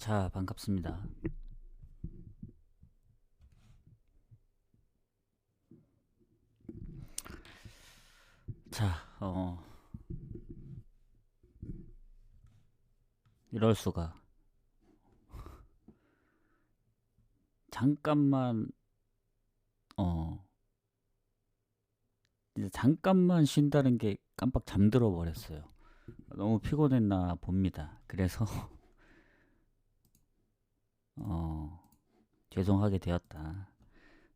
자, 반갑습니다. 자, 이럴 수가. 잠깐만, 어, 이제 잠깐만 쉰다는 게 깜빡 잠들어 버렸어요. 너무 피곤했나 봅니다. 그래서, 어, 죄송하게 되었다.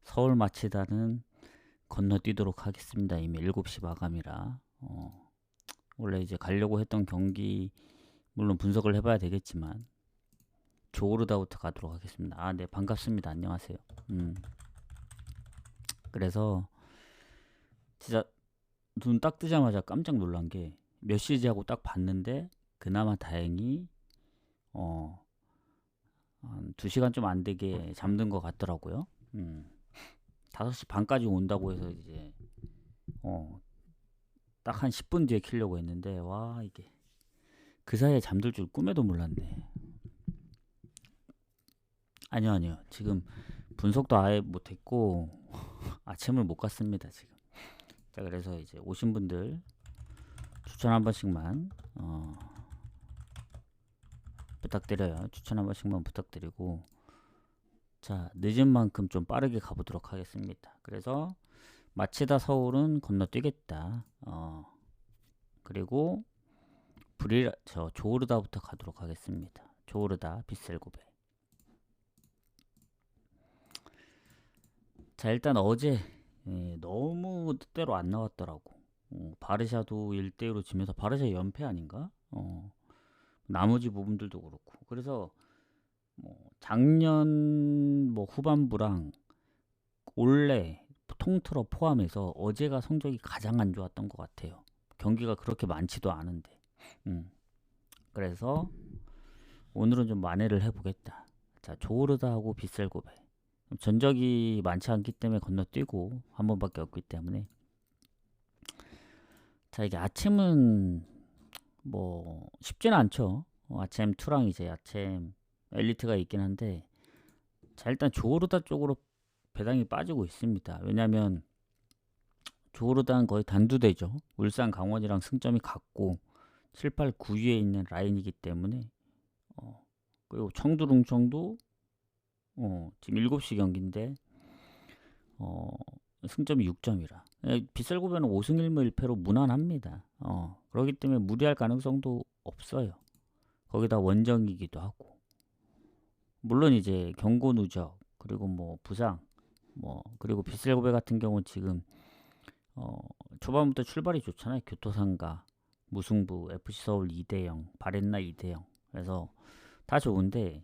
서울 마치다는 건너뛰도록 하겠습니다. 이미 7시 마감이라. 원래 이제 가려고 했던 경기, 물론 분석을 해봐야 되겠지만, 조르다부터 가도록 하겠습니다. 아, 네, 반갑습니다. 안녕하세요. 그래서, 진짜 눈 딱 뜨자마자 깜짝 놀란 게 몇 시지 하고 딱 봤는데 그나마 다행히 어, 한 2시간 좀 안 되게 잠든 것 같더라고요. 5시 반까지 온다고 해서 이제 딱 한 10분 뒤에 키려고 했는데 와 이게 그 사이에 잠들 줄 꿈에도 몰랐네. 아니요. 지금 분석도 아예 못했고 아침을 못 갔습니다 지금. 자 그래서 이제 오신 분들 추천 한 번씩만 부탁드려요. 추천 한 번씩만 부탁드리고 자 늦은 만큼 좀 빠르게 가보도록 하겠습니다. 그래서 마치다 서울은 건너뛰겠다. 그리고 조르다부터 가도록 하겠습니다. 조르다 빗셀고베. 자 일단 어제 너무 뜻대로 안 나왔더라고. 바르샤도 1대1로 지면서 바르샤 연패 아닌가? 나머지 부분들도 그렇고 그래서 작년 후반부랑 올해 통틀어 포함해서 어제가 성적이 가장 안 좋았던 것 같아요. 경기가 그렇게 많지도 않은데. 그래서 오늘은 좀 만회를 해보겠다. 자, 조르다하고 빗셀고베. 전적이 많지 않기 때문에 건너뛰고 한 번밖에 없기 때문에. 자, 이게 아침은 쉽지는 않죠. 아침 2랑 이제 아침 엘리트가 있긴 한데 자 일단 조르다 쪽으로 배당이 빠지고 있습니다. 왜냐면 조르단 거의 단두대죠. 울산 강원이랑 승점이 같고 7, 8, 9위에 있는 라인이기 때문에 그리고 청두룽청도 지금 7시 경기인데 승점이 6점이라 빗셀고베는 5승 1무 1패로 무난합니다. 그렇기 때문에 무리할 가능성도 없어요. 거기다 원정이기도 하고 물론 이제 경고 누적 그리고 부상 그리고 빗셀고베 같은 경우는 지금 초반부터 출발이 좋잖아요. 교토상가, 무승부, FC 서울 2대0, 바렌나 2대0. 그래서 다 좋은데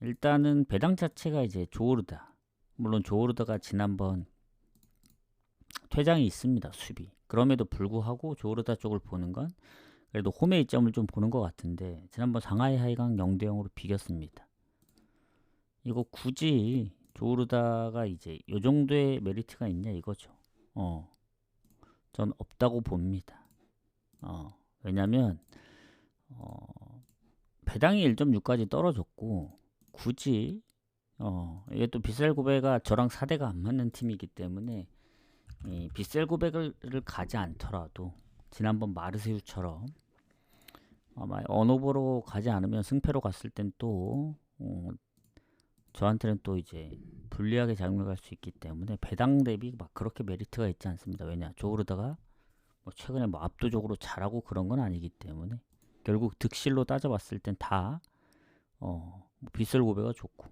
일단은 배당 자체가 이제 조르다. 물론 조르다가 지난번 퇴장이 있습니다. 수비. 그럼에도 불구하고 조르다 쪽을 보는 건 그래도 홈의 이점을 좀 보는 것 같은데 지난번 상하이 하이강 0대0으로 비겼습니다. 이거 굳이 조르다가 이제 요 정도의 메리트가 있냐 이거죠. 전 없다고 봅니다. 왜냐면 배당이 1.6까지 떨어졌고 굳이 이게 또 빗셀고베가 저랑 4대가 안 맞는 팀이기 때문에 이 빗셀고베를 가지 않더라도 지난번 마르세유처럼 아마 언오버로 가지 않으면 승패로 갔을 땐 또 저한테는 또 이제 불리하게 작용할 수 있기 때문에 배당 대비 막 그렇게 메리트가 있지 않습니다. 왜냐 조르다가 최근에 압도적으로 잘하고 그런 건 아니기 때문에 결국 득실로 따져봤을 땐 다 빗셀고베가 좋고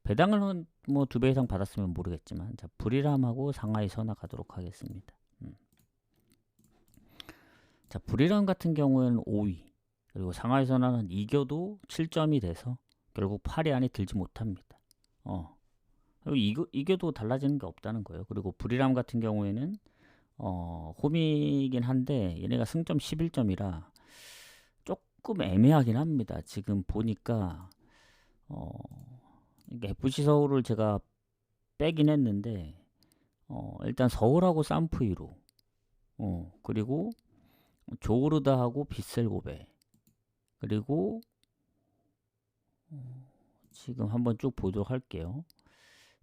배당을 2배 이상 받았으면 모르겠지만 자 브리람하고 상하이 선화 가도록 하겠습니다. 자 브리람 같은 경우에는 5위 그리고 상하이 선화는 이겨도 7점이 돼서 결국 8위 안에 들지 못합니다. 이겨도 달라지는 게 없다는 거예요. 그리고 브리람 같은 경우에는 홈이긴 한데 얘네가 승점 11점이라 조금 애매하긴 합니다. 지금 보니까 FC 서울을 제가 빼긴 했는데 일단 서울하고 쌈프이로 그리고 조르다하고 빗셀고베 그리고 지금 한번 쭉 보도록 할게요.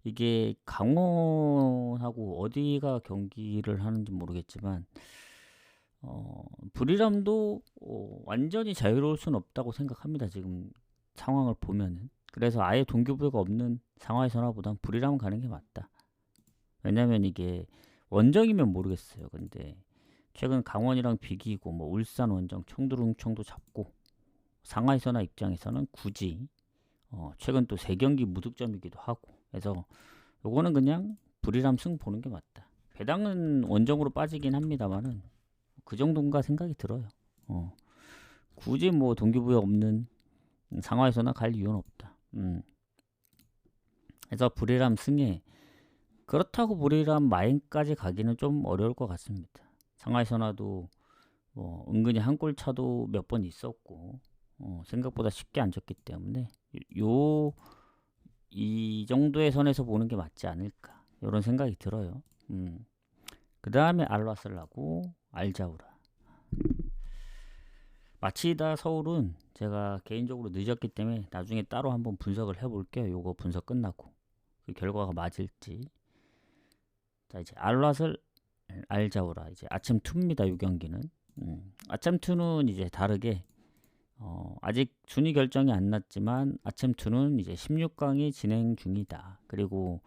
이게 강원하고 어디가 경기를 하는지 모르겠지만 불이람도 완전히 자유로울 수는 없다고 생각합니다. 지금 상황을 보면은. 그래서 아예 동기부여가 없는 상하이선화보단 불이람 가는 게 맞다. 왜냐면 이게 원정이면 모르겠어요. 근데 최근 강원이랑 비기고 뭐 울산 원정 청두릉청도 잡고 상하이선화 입장에서는 굳이 최근 또 3경기 무득점이기도 하고 그래서 요거는 그냥 불이람 승 보는 게 맞다. 배당은 원정으로 빠지긴 합니다만은 그 정도인가 생각이 들어요. 굳이 뭐 동기부여 없는 상하이선화 갈 이유는 없다. 그래서 불이람 승에 그렇다고 불이람 마인까지 가기는 좀 어려울 것 같습니다. 상하이선화도 뭐 은근히 한 골 차도 몇 번 있었고 생각보다 쉽게 안 졌기 때문에 이 정도의 선에서 보는 게 맞지 않을까 이런 생각이 들어요. 그 다음에 알라슬하고 알자우라. 마치다 서울은 제가 개인적으로 늦었기 때문에 나중에 따로 한번 분석을 해볼게요. 요거 분석 끝나고 그 결과가 맞을지. 자 이제 알라슬 알자우라 이제 아침 2입니다. 이 경기는 아침 2는 이제 다르게 아직 순위 결정이 안 났지만 아침 2는 이제 16강이 진행 중이다. 그리고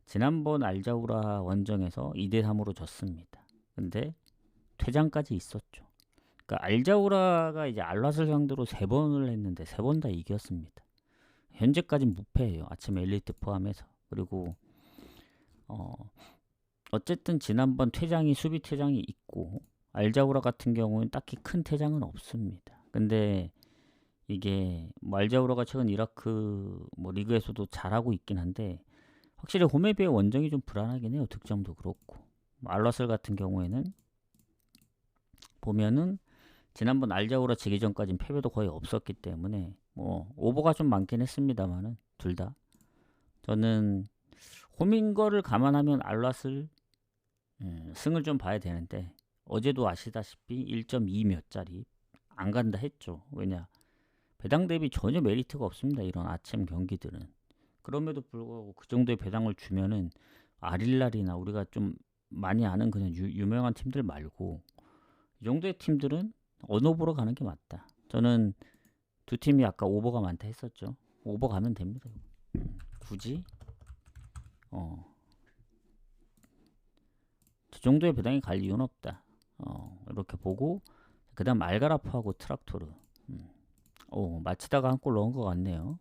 지난번 알자우라 원정에서 2대3으로 졌습니다. 근데 퇴장까지 있었죠. 그러니까 알자우라가 이제 알라슬 상대로 3번을 했는데 3번 다 이겼습니다. 현재까지는 무패예요. 아침 엘리트 포함해서. 그리고 어쨌든 지난번 퇴장이 수비 퇴장이 있고 알자우라 같은 경우는 딱히 큰 퇴장은 없습니다. 근데 이게 뭐 알자우라가 최근 이라크 뭐 리그에서도 잘하고 있긴 한데 확실히 홈에 비해 원정이 좀 불안하긴 해요. 득점도 그렇고 알라슬 같은 경우에는 보면은 지난번 알자우라 지기 전까지는 패배도 거의 없었기 때문에 뭐 오버가 좀 많긴 했습니다만은 둘 다 저는 홈인 거를 감안하면 알라슬 승을 좀 봐야 되는데 어제도 아시다시피 1.2 몇 짜리 안 간다 했죠. 왜냐 배당 대비 전혀 메리트가 없습니다. 이런 아침 경기들은. 그럼에도 불구하고 그 정도의 배당을 주면은 아릴랄이나 우리가 좀 많이 아는 그냥 유명한 팀들 말고 이 정도의 팀들은 언오버로 가는 게 맞다. 저는 두 팀이 아까 오버가 많다 했었죠. 오버 가면 됩니다. 굳이 저 정도의 배당이 갈 이유는 없다. 이렇게 보고 그 다음 알가라프하고 트락토르 마치다가 한 골 넣은 것 같네요.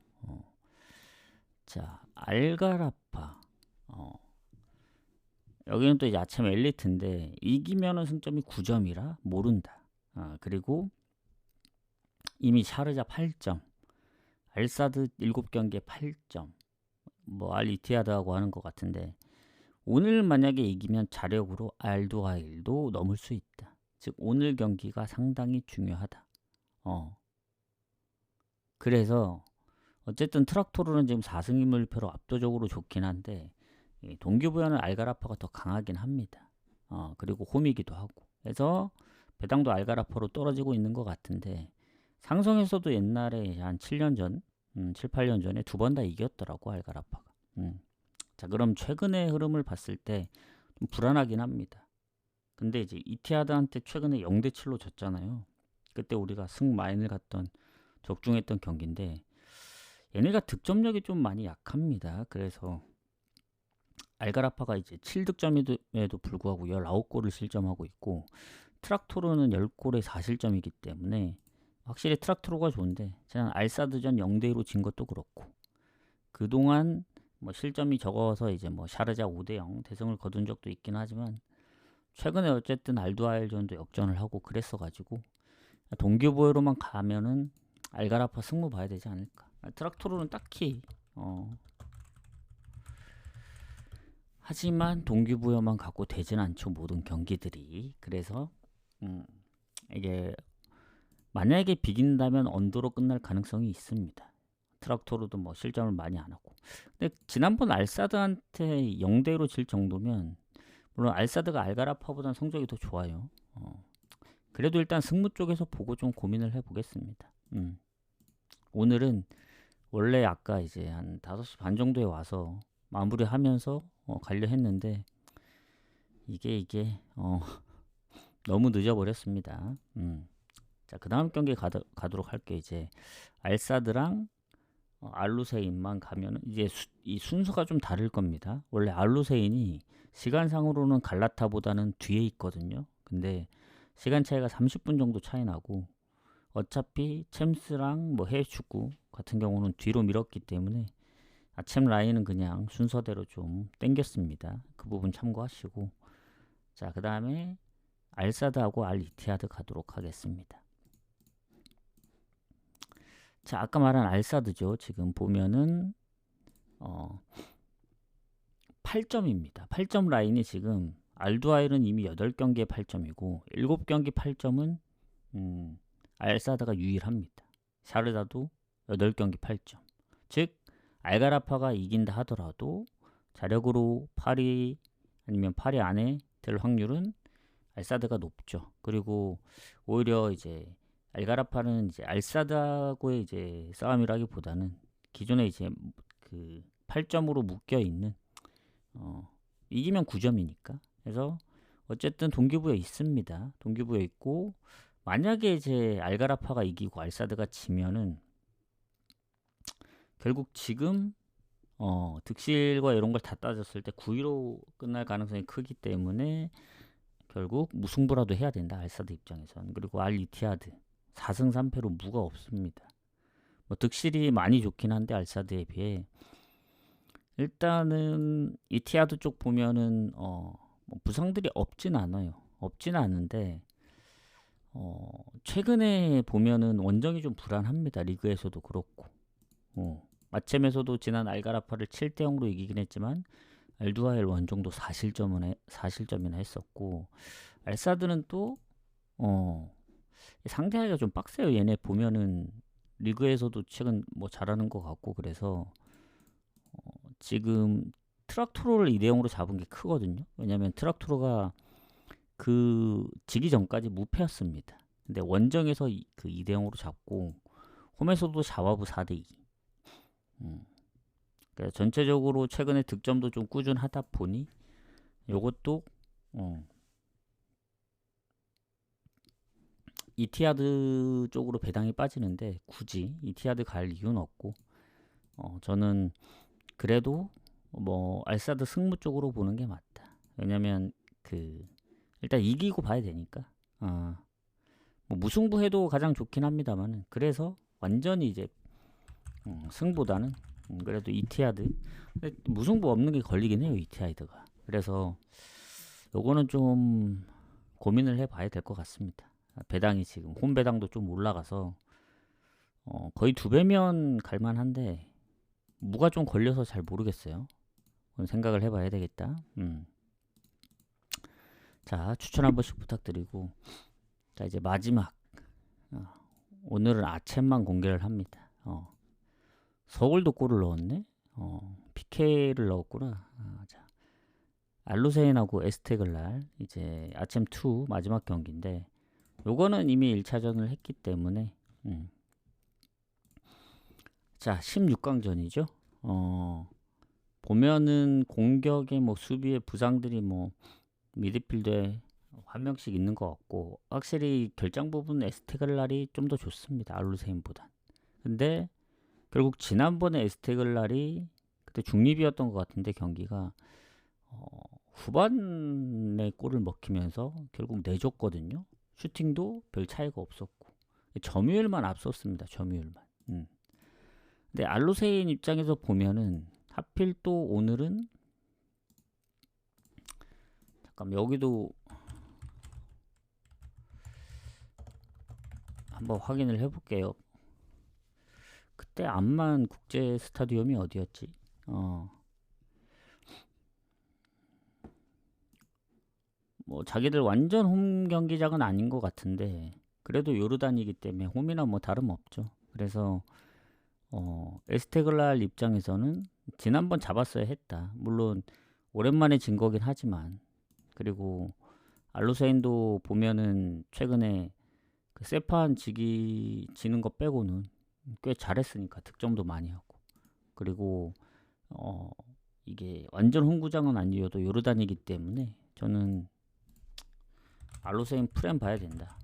자 알가라파 여기는 또 이제 아침 엘리트인데 이기면은 승점이 9점이라 모른다. 그리고 이미 샤르자 8점 알사드 7경기에 8점 뭐 알이티아드하고 하는 것 같은데 오늘 만약에 이기면 자력으로 알두하일도 넘을 수 있다. 즉 오늘 경기가 상당히 중요하다. 그래서 어쨌든 트락토르는 지금 4승 1무패로 압도적으로 좋긴 한데 동기부여는 알가라파가 더 강하긴 합니다. 그리고 홈이기도 하고 그래서 배당도 알가라파로 떨어지고 있는 것 같은데 상성에서도 옛날에 한 7년 전 7, 8년 전에 2번 다 이겼더라고 알가라파가. 자 그럼 최근의 흐름을 봤을 때 좀 불안하긴 합니다. 근데 이제 이티하드한테 최근에 0대7로 졌잖아요. 그때 우리가 승 마인을 갔던 적중했던 경기인데 얘네가 득점력이 좀 많이 약합니다. 그래서 알가라파가 이제 7득점에도 불구하고 19골을 실점하고 있고 트락토르는 10골에 4실점이기 때문에 확실히 트락토르가 좋은데 지난 알사드전 0대2로 진 것도 그렇고 그동안 뭐 실점이 적어서 이제 뭐 샤르자 5대0 대승을 거둔 적도 있긴 하지만 최근에 어쨌든 알두아일전도 역전을 하고 그랬어가지고 동기부여로만 가면은 알가라파 승부 봐야 되지 않을까. 트락토르는 딱히 하지만 동기부여만 갖고 되진 않죠. 모든 경기들이. 그래서 이게 만약에 비긴다면 언더로 끝날 가능성이 있습니다. 트락토르도 뭐 실점을 많이 안 하고. 근데 지난번 알사드한테 0대1로 질 정도면 물론 알사드가 알가라파보다는 성적이 더 좋아요. 그래도 일단 승무 쪽에서 보고 좀 고민을 해보겠습니다. 오늘은 원래 아까 이제 한 5시 반 정도에 와서 마무리하면서 가려 했는데 이게 너무 늦어버렸습니다. 자, 그 다음 경기 가도록 할게요. 이제 알사드랑 알루세인만 가면은 이제 이 순서가 좀 다를 겁니다. 원래 알루세인이 시간상으로는 갈라타보다는 뒤에 있거든요. 근데 시간 차이가 30분 정도 차이 나고 어차피 챔스랑 뭐 해외 축구 같은 경우는 뒤로 밀었기 때문에 아침 라인은 그냥 순서대로 좀 땡겼습니다. 그 부분 참고하시고 자, 그 다음에 알사드하고 알 이티하드 가도록 하겠습니다. 자, 아까 말한 알사드죠. 지금 보면은 8점입니다. 8점 라인이 지금 알두아일은 이미 8경기에 8점이고 7경기 8점은 알사드가 유일합니다. 샤르다도 8경기 8점. 즉 알가라파가 이긴다 하더라도 자력으로 8위 아니면 8위 안에 들 확률은 알사드가 높죠. 그리고 오히려 이제 알가라파는 이제 알사드하고의 이제 싸움이라기보다는 기존에 이제 그 8점으로 묶여 있는 이기면 9점이니까. 그래서 어쨌든 동기부여 있습니다. 동기부여 있고 만약에 이제 알가라파가 이기고 알사드가 지면은 결국 지금 득실과 이런 걸 다 따졌을 때 9위로 끝날 가능성이 크기 때문에 결국 무승부라도 해야 된다. 알사드 입장에선. 그리고 알 이티하드 4승 3패로 무가 없습니다. 뭐 득실이 많이 좋긴 한데 알사드에 비해 일단은 이티하드 쪽 보면은 뭐 부상들이 없진 않아요. 없진 않은데 최근에 보면은 원정이 좀 불안합니다. 리그에서도 그렇고 마챔에서도 지난 알가라파를 7대 0으로 이기긴 했지만 알두아일 원정도 4실점이나 했었고 알사드는 또 상대하기가 좀 빡세요. 얘네 보면은 리그에서도 최근 뭐 잘하는 것 같고 그래서 지금 트락토로를 2대 0으로 잡은 게 크거든요. 왜냐면 트락토로가 그 지기 전까지 무패였습니다. 근데 원정에서 그 2대 0으로 잡고 홈에서도 자와부 4대 2. 그러니까 전체적으로 최근에 득점도 좀 꾸준하다 보니 요것도 이티하드 쪽으로 배당이 빠지는데 굳이 이티하드 갈 이유는 없고 저는 그래도 뭐 알사드 승무 쪽으로 보는 게 맞다. 왜냐면 그 일단 이기고 봐야 되니까. 뭐 무승부해도 가장 좋긴 합니다만은 그래서 완전히 이제 승보다는 그래도 이티하드. 근데 무승부 없는 게 걸리긴 해요 이티하드가. 그래서 요거는 좀 고민을 해봐야 될 것 같습니다. 배당이 지금 홈 배당도 좀 올라가서 거의 2배면 갈만한데 무가 좀 걸려서 잘 모르겠어요. 생각을 해봐야 되겠다. 자, 추천 한 번씩 부탁드리고 자 이제 마지막 오늘은 아챔만 공개를 합니다. 서울도 골을 넣었네. PK를 넣었구나. 자, 알루세인하고 에스테글랄 이제 아챔 2 마지막 경기인데 요거는 이미 1차전을 했기 때문에 자 16강전이죠. 보면은 공격에 뭐 수비에 부상들이 뭐 미드필더에 한 명씩 있는 것 같고 확실히 결장 부분 에스테글랄이 좀 더 좋습니다. 알루세인보단. 근데 결국 지난번에 에스테글랄이 그때 중립이었던 것 같은데 경기가 후반에 골을 먹히면서 결국 내줬거든요. 슈팅도 별 차이가 없었고 점유율만 앞섰습니다. 점유율만. 근데 알루세인 입장에서 보면은 하필 또 오늘은 잠깐 여기도 한번 확인을 해볼게요. 그때 암만 국제 스타디움이 어디였지? 뭐 자기들 완전 홈 경기장은 아닌 것 같은데 그래도 요르단이기 때문에 홈이나 뭐 다름없죠. 그래서 에스테글랄 입장에서는 지난번 잡았어야 했다. 물론 오랜만에 진 거긴 하지만 그리고 알루세인도 보면은 최근에 그 세판 지는 거 빼고는 꽤 잘했으니까 득점도 많이 하고. 그리고 이게 완전 홍구장은 아니어도 요르단이기 때문에 저는 알로세인 프렘 봐야 된다.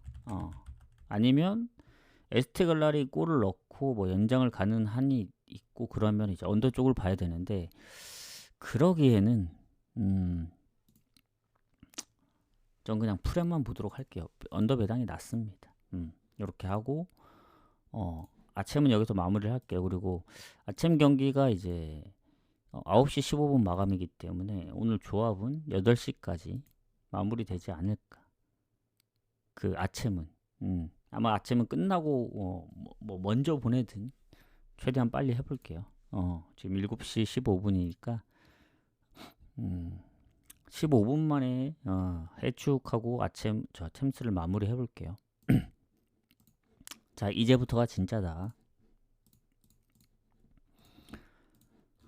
아니면 에스테글랄이 골을 넣고 뭐 연장을 가는 한이 있고 그러면 이제 언더 쪽을 봐야 되는데, 그러기에는 전 그냥 프렘만 보도록 할게요. 언더 배당이 낫습니다. 이렇게 하고 아침은 여기서 마무리를 할게요. 그리고 아침 경기가 이제 9시 15분 마감이기 때문에 오늘 조합은 8시까지 마무리되지 않을까. 그 아침은 아마 아침은 끝나고 뭐 먼저 보내든 최대한 빨리 해볼게요. 지금 7시 15분이니까 15분 만에 해축하고 아침 저 챔스를 마무리 해볼게요. 자, 이제부터가 진짜다.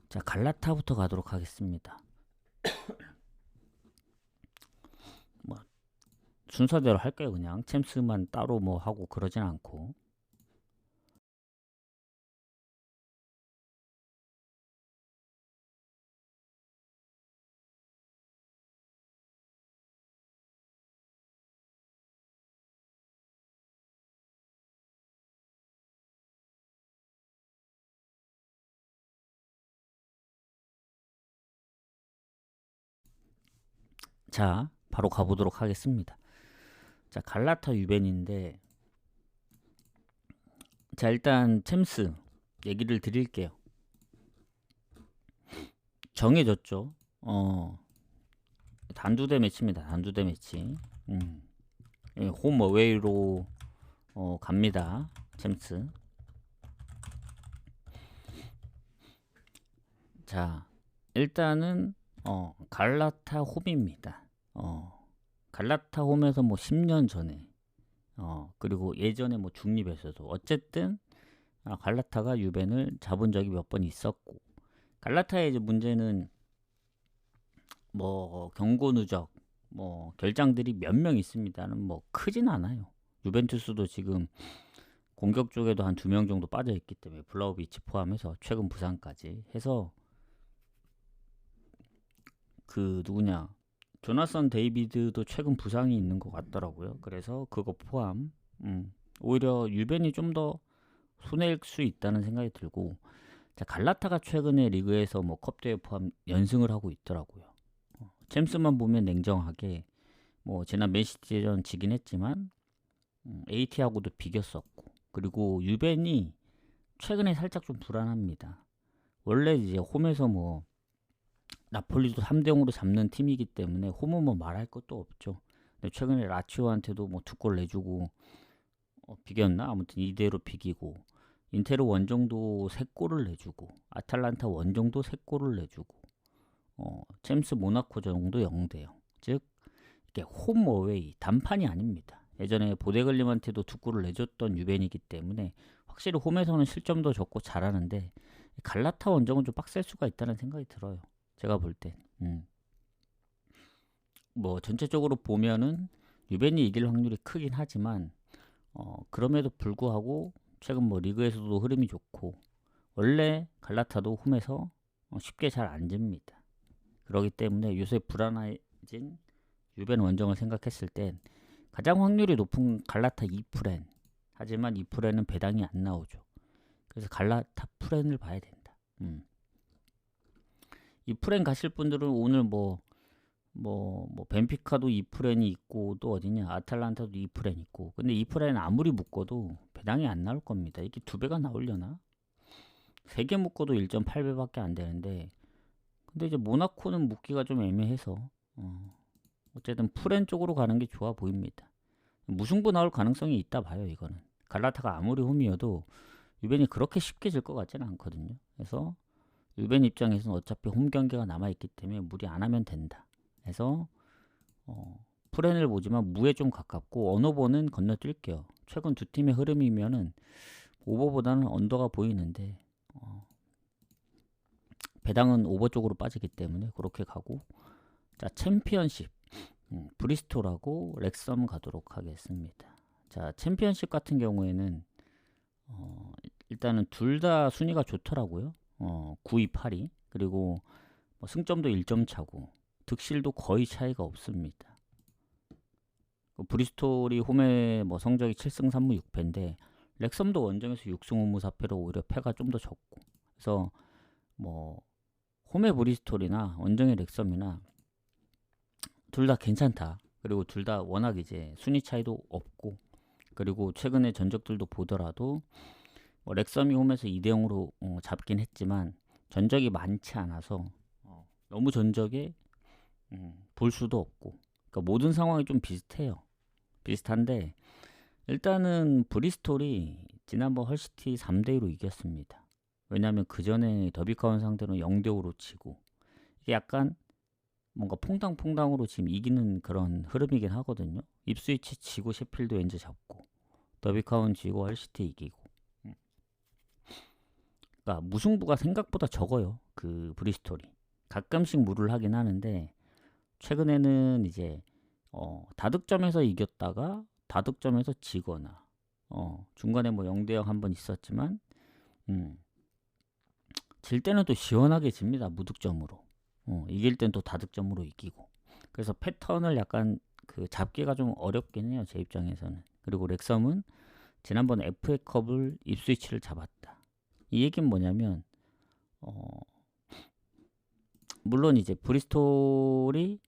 자, 갈라타부터 가도록 하겠습니다. 뭐 순서대로 할게요. 그냥 챔스만 따로 뭐 하고 그러진 않고. 자, 바로 가보도록 하겠습니다. 자, 갈라타 유벤인데, 자, 일단 챔스 얘기를 드릴게요. 정해졌죠. 단두대 매치입니다. 단두대 매치. 예, 홈 어웨이로 갑니다. 챔스. 자, 일단은 갈라타 홈입니다. 갈라타 홈에서 뭐 10년 전에 그리고 예전에 뭐 중립에서도 어쨌든 갈라타가 유벤을 잡은 적이 몇 번 있었고, 갈라타의 이제 문제는 뭐 경고 누적 뭐 결장들이 몇 명 있습니다는 뭐 크진 않아요. 유벤투스도 지금 공격 쪽에도 한 2명 정도 빠져 있기 때문에, 블라우비치 포함해서 최근 부상까지 해서 그 누구냐, 조나선 데이비드도 최근 부상이 있는 것 같더라고요. 그래서 그거 포함 오히려 유벤이 좀 더 손해일 수 있다는 생각이 들고, 자, 갈라타가 최근에 리그에서 뭐 컵대회 포함 연승을 하고 있더라고요. 챔스만 보면 냉정하게 뭐 지난 맨시티전 지긴 했지만 AT하고도 비겼었고, 그리고 유벤이 최근에 살짝 좀 불안합니다. 원래 이제 홈에서 뭐 나폴리도 3대0으로 잡는 팀이기 때문에 홈은 뭐 말할 것도 없죠. 근데 최근에 라치오한테도 뭐 2골 내주고 비겼나? 아무튼 2대1로 비기고, 인테르 원정도 3골을 내주고, 아탈란타 원정도 3골을 내주고, 챔스 모나코 정도 0대0. 즉 이게 홈 어웨이 단판이 아닙니다. 예전에 보데글림한테도 2골을 내줬던 유벤이기 때문에 확실히 홈에서는 실점도 적고 잘하는데, 갈라타 원정은 좀 빡셀 수가 있다는 생각이 들어요. 제가 볼 땐. 뭐 전체적으로 보면은 유벤이 이길 확률이 크긴 하지만 그럼에도 불구하고 최근 뭐 리그에서도 흐름이 좋고, 원래 갈라타도 홈에서 쉽게 잘 안 집니다. 그렇기 때문에 요새 불안해진 유벤 원정을 생각했을 땐 가장 확률이 높은 갈라타 2프렌, 하지만 2프렌은 배당이 안 나오죠. 그래서 갈라타 프렌을 봐야 된다. 이 프렌 가실 분들은 오늘 뭐 벤피카도 2프렌이 있고, 또 어디냐, 아탈란타도 2프렌 있고, 근데 2프렌 아무리 묶어도 배당이 안 나올 겁니다. 이게 2배가 나오려나? 3개 묶어도 1.8배밖에 안 되는데, 근데 이제 모나코는 묶기가 좀 애매해서 어쨌든 프렌 쪽으로 가는 게 좋아 보입니다. 무승부 나올 가능성이 있다 봐요. 이거는 갈라타가 아무리 홈이어도 유벤이 그렇게 쉽게 질 것 같지는 않거든요. 그래서 유벤 입장에서는 어차피 홈 경기가 남아있기 때문에 무리 안 하면 된다. 그래서 프렌을 보지만 무에 좀 가깝고, 언어버는 건너뛸게요. 최근 두 팀의 흐름이면은 오버보다는 언더가 보이는데 배당은 오버 쪽으로 빠지기 때문에 그렇게 가고, 자, 챔피언십 브리스톨하고 렉섬 가도록 하겠습니다. 자, 챔피언십 같은 경우에는 일단은 둘 다 순위가 좋더라고요. 9위, 8위. 그리고 뭐 승점도 1점 차고 득실도 거의 차이가 없습니다. 브리스톨이 홈에 뭐 성적이 7승 3무 6패인데 렉섬도 원정에서 6승 5무 4패로 오히려 패가 좀 더 적고. 그래서 뭐 홈의 브리스톨이나 원정의 렉섬이나 둘 다 괜찮다. 그리고 둘 다 워낙 이제 순위 차이도 없고, 그리고 최근에 전적들도 보더라도 뭐 렉섬이 홈에서 2대 0으로 잡긴 했지만 전적이 많지 않아서 너무 전적에 볼 수도 없고, 그러니까 모든 상황이 좀 비슷해요. 비슷한데 일단은 브리스톨이 지난번 헐시티 3대 2로 이겼습니다. 왜냐하면 그 전에 더비카운 상대로 0대 5로 치고, 이게 약간 뭔가 퐁당퐁당으로 지금 이기는 그런 흐름이긴 하거든요. 입스위치 지고 셰필드 왠지 잡고 더비카운 지고 헐시티 이기고. 그러니까 무승부가 생각보다 적어요. 그 브리스톨이 가끔씩 무를 하긴 하는데 최근에는 이제 다득점에서 이겼다가 다득점에서 지거나 중간에 뭐 0대 0 한번 있었지만 질 때는 또 시원하게 집니다. 무득점으로. 이길 땐 또 다득점으로 이기고. 그래서 패턴을 약간 그 잡기가 좀 어렵긴 해요. 제 입장에서는. 그리고 렉섬은 지난번 FA컵을 입스위치를 잡았다. 이 얘기는 뭐냐면 물론 이제 브리스톨이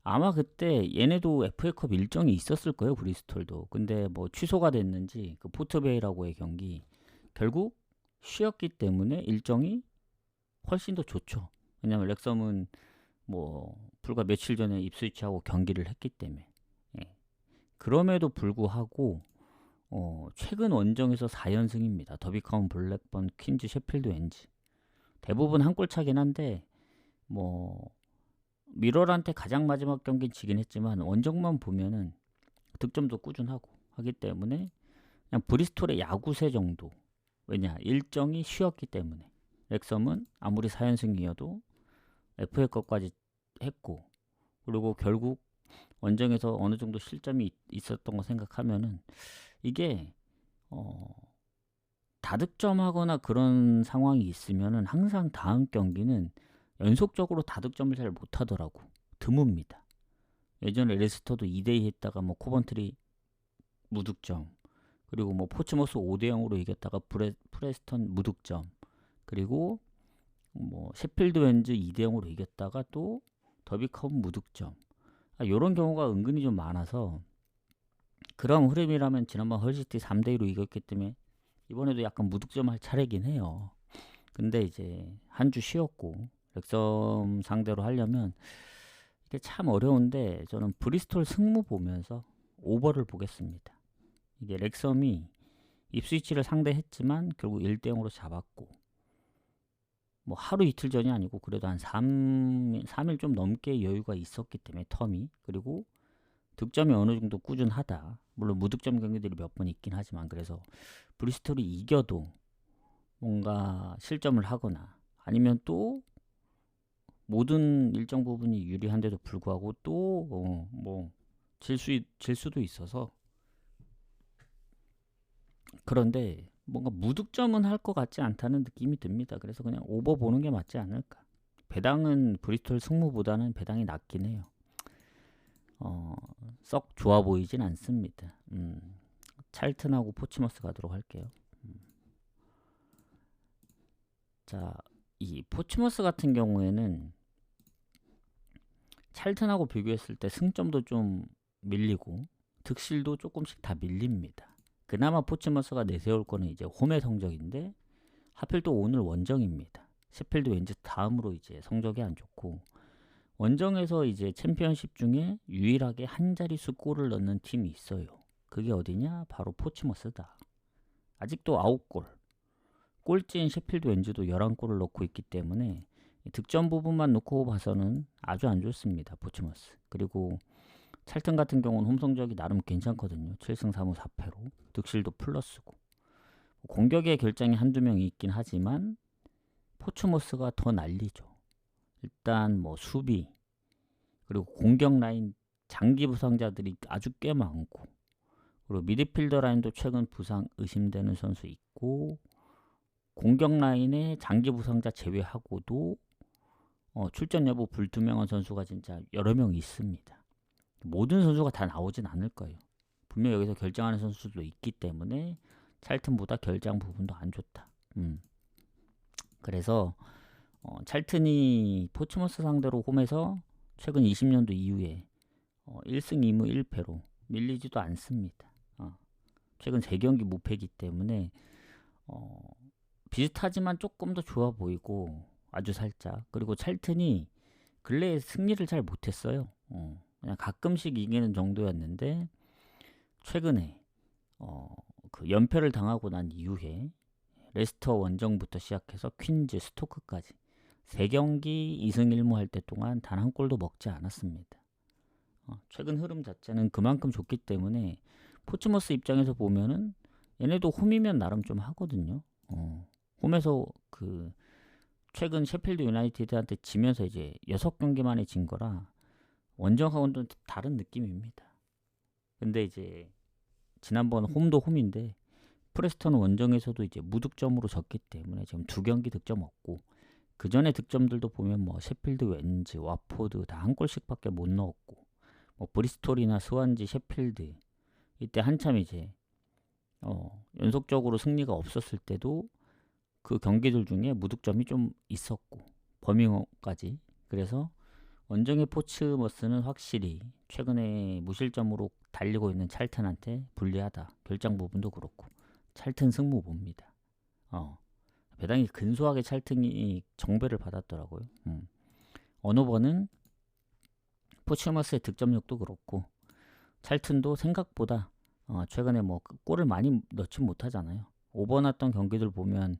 아마 그때 얘네도 FA컵 일정이 있었을 거예요. 브리스톨도. 근데 뭐 취소가 됐는지 그 포트베이라고의 경기 결국 쉬었기 때문에 일정이 훨씬 더 좋죠. 왜냐면 렉섬은 뭐 불과 며칠 전에 입스위치하고 경기를 했기 때문에. 예. 그럼에도 불구하고 최근 원정에서 4연승입니다. 더비카운, 블랙번, 퀸즈, 셰필드 왠지. 대부분 한 골 차긴 한데 뭐 미러한테 가장 마지막 경기는 지긴 했지만 원정만 보면은 득점도 꾸준하고 하기 때문에 그냥 브리스톨의 야구세 정도. 왜냐 일정이 쉬었기 때문에. 렉섬은 아무리 4연승이어도 FA컵까지 했고, 그리고 결국 원정에서 어느 정도 실점이 있었던 거 생각하면은 이게 다득점하거나 그런 상황이 있으면은 항상 다음 경기는 연속적으로 다득점을 잘 못하더라고. 드뭅니다. 예전에 레스터도 2대2 했다가 뭐 코번트리 무득점, 그리고 뭐 포츠머스 5대0으로 이겼다가 프레스턴 무득점, 그리고 뭐 셰필드 웬즈 2대0으로 이겼다가 또 더비컵 무득점. 이런 경우가 은근히 좀 많아서 그런 흐름이라면 지난번 헐시티 3대2로 이겼기 때문에 이번에도 약간 무득점 할 차례긴 해요. 근데 이제 한 주 쉬었고 렉섬 상대로 하려면 이게 참 어려운데 저는 브리스톨 승무 보면서 오버를 보겠습니다. 이게 렉섬이 입스위치를 상대했지만 결국 1대 0으로 잡았고, 뭐 하루 이틀 전이 아니고 그래도 한 3일 좀 넘게 여유가 있었기 때문에 텀이. 그리고 득점이 어느 정도 꾸준하다. 물론 무득점 경기들이 몇 번 있긴 하지만, 그래서 브리스톨이 이겨도 뭔가 실점을 하거나 아니면 또 모든 일정 부분이 유리한데도 불구하고 또 뭐 질 수도 있어서. 그런데 뭔가 무득점은 할 것 같지 않다는 느낌이 듭니다. 그래서 그냥 오버 보는 게 맞지 않을까. 배당은 브리스톨 승무보다는 배당이 낮긴 해요. 썩 좋아 보이진 않습니다. 찰튼하고 포츠머스 가도록 할게요. 자, 이 포츠머스 같은 경우에는 찰튼하고 비교했을 때 승점도 좀 밀리고 득실도 조금씩 다 밀립니다. 그나마 포츠머스가 내세울 거는 이제 홈의 성적인데 하필 또 오늘 원정입니다. 셰필드 왠지 다음으로 이제 성적이 안 좋고, 원정에서 이제 챔피언십 중에 유일하게 한 자릿수 골을 넣는 팀이 있어요. 그게 어디냐? 바로 포츠머스다. 아직도 9골. 꼴찌인 셰필드 왠지도 11골을 넣고 있기 때문에 득점 부분만 놓고 봐서는 아주 안 좋습니다. 포츠머스. 그리고 찰튼 같은 경우는 홈 성적이 나름 괜찮거든요. 7승 3무 4패로. 득실도 플러스고. 공격의 결장이 한두 명이 있긴 하지만 포츠머스가 더 난리죠. 일단 뭐 수비, 그리고 공격 라인 장기 부상자들이 아주 꽤 많고, 그리고 미드필더 라인도 최근 부상 의심되는 선수 있고, 공격 라인의 장기 부상자 제외하고도 출전 여부 불투명한 선수가 진짜 여러 명 있습니다. 모든 선수가 다 나오진 않을 거예요. 분명 여기서 결정하는 선수도 있기 때문에 찰튼보다 결장 부분도 안 좋다. 그래서 찰튼이 포츠머스 상대로 홈에서 최근 20년도 이후에 1승 2무 1패로 밀리지도 않습니다. 최근 3경기 무패이기 때문에 비슷하지만 조금 더 좋아 보이고 아주 살짝. 그리고 찰튼이 근래에 승리를 잘 못했어요. 그냥 가끔씩 이기는 정도였는데 최근에 그 연패를 당하고 난 이후에 레스터 원정부터 시작해서 퀸즈, 스토크까지 3경기 2승 1무 할 때 동안 단 한 골도 먹지 않았습니다. 최근 흐름 자체는 그만큼 좋기 때문에 포츠머스 입장에서 보면은 얘네도 홈이면 나름 좀 하거든요. 홈에서 그 최근 셰필드 유나이티드한테 지면서 이제 6경기 만에 진 거라 원정하고는 또 다른 느낌입니다. 근데 이제 지난번 홈도 홈인데 프레스턴 원정에서도 이제 무득점으로 졌기 때문에 지금 2경기 득점 없고 그 전에 득점들도 보면 뭐 셰필드 웬즈, 와포드 다 한 골씩밖에 못 넣었고 뭐 브리스톨이나 스완지, 셰필드 이때 한참 이제 연속적으로 승리가 없었을 때도 그 경기들 중에 무득점이 좀 있었고 버밍엄까지. 그래서 원정의 포츠머스는 확실히 최근에 무실점으로 달리고 있는 찰튼한테 불리하다. 결장 부분도 그렇고 찰튼 승부 봅니다. 배당이 근소하게 찰튼이 정배를 받았더라고요. 어느 번은 포츠머스의 득점력도 그렇고 찰튼도 생각보다 최근에 뭐 골을 많이 넣지 못하잖아요. 오버났던 경기들 보면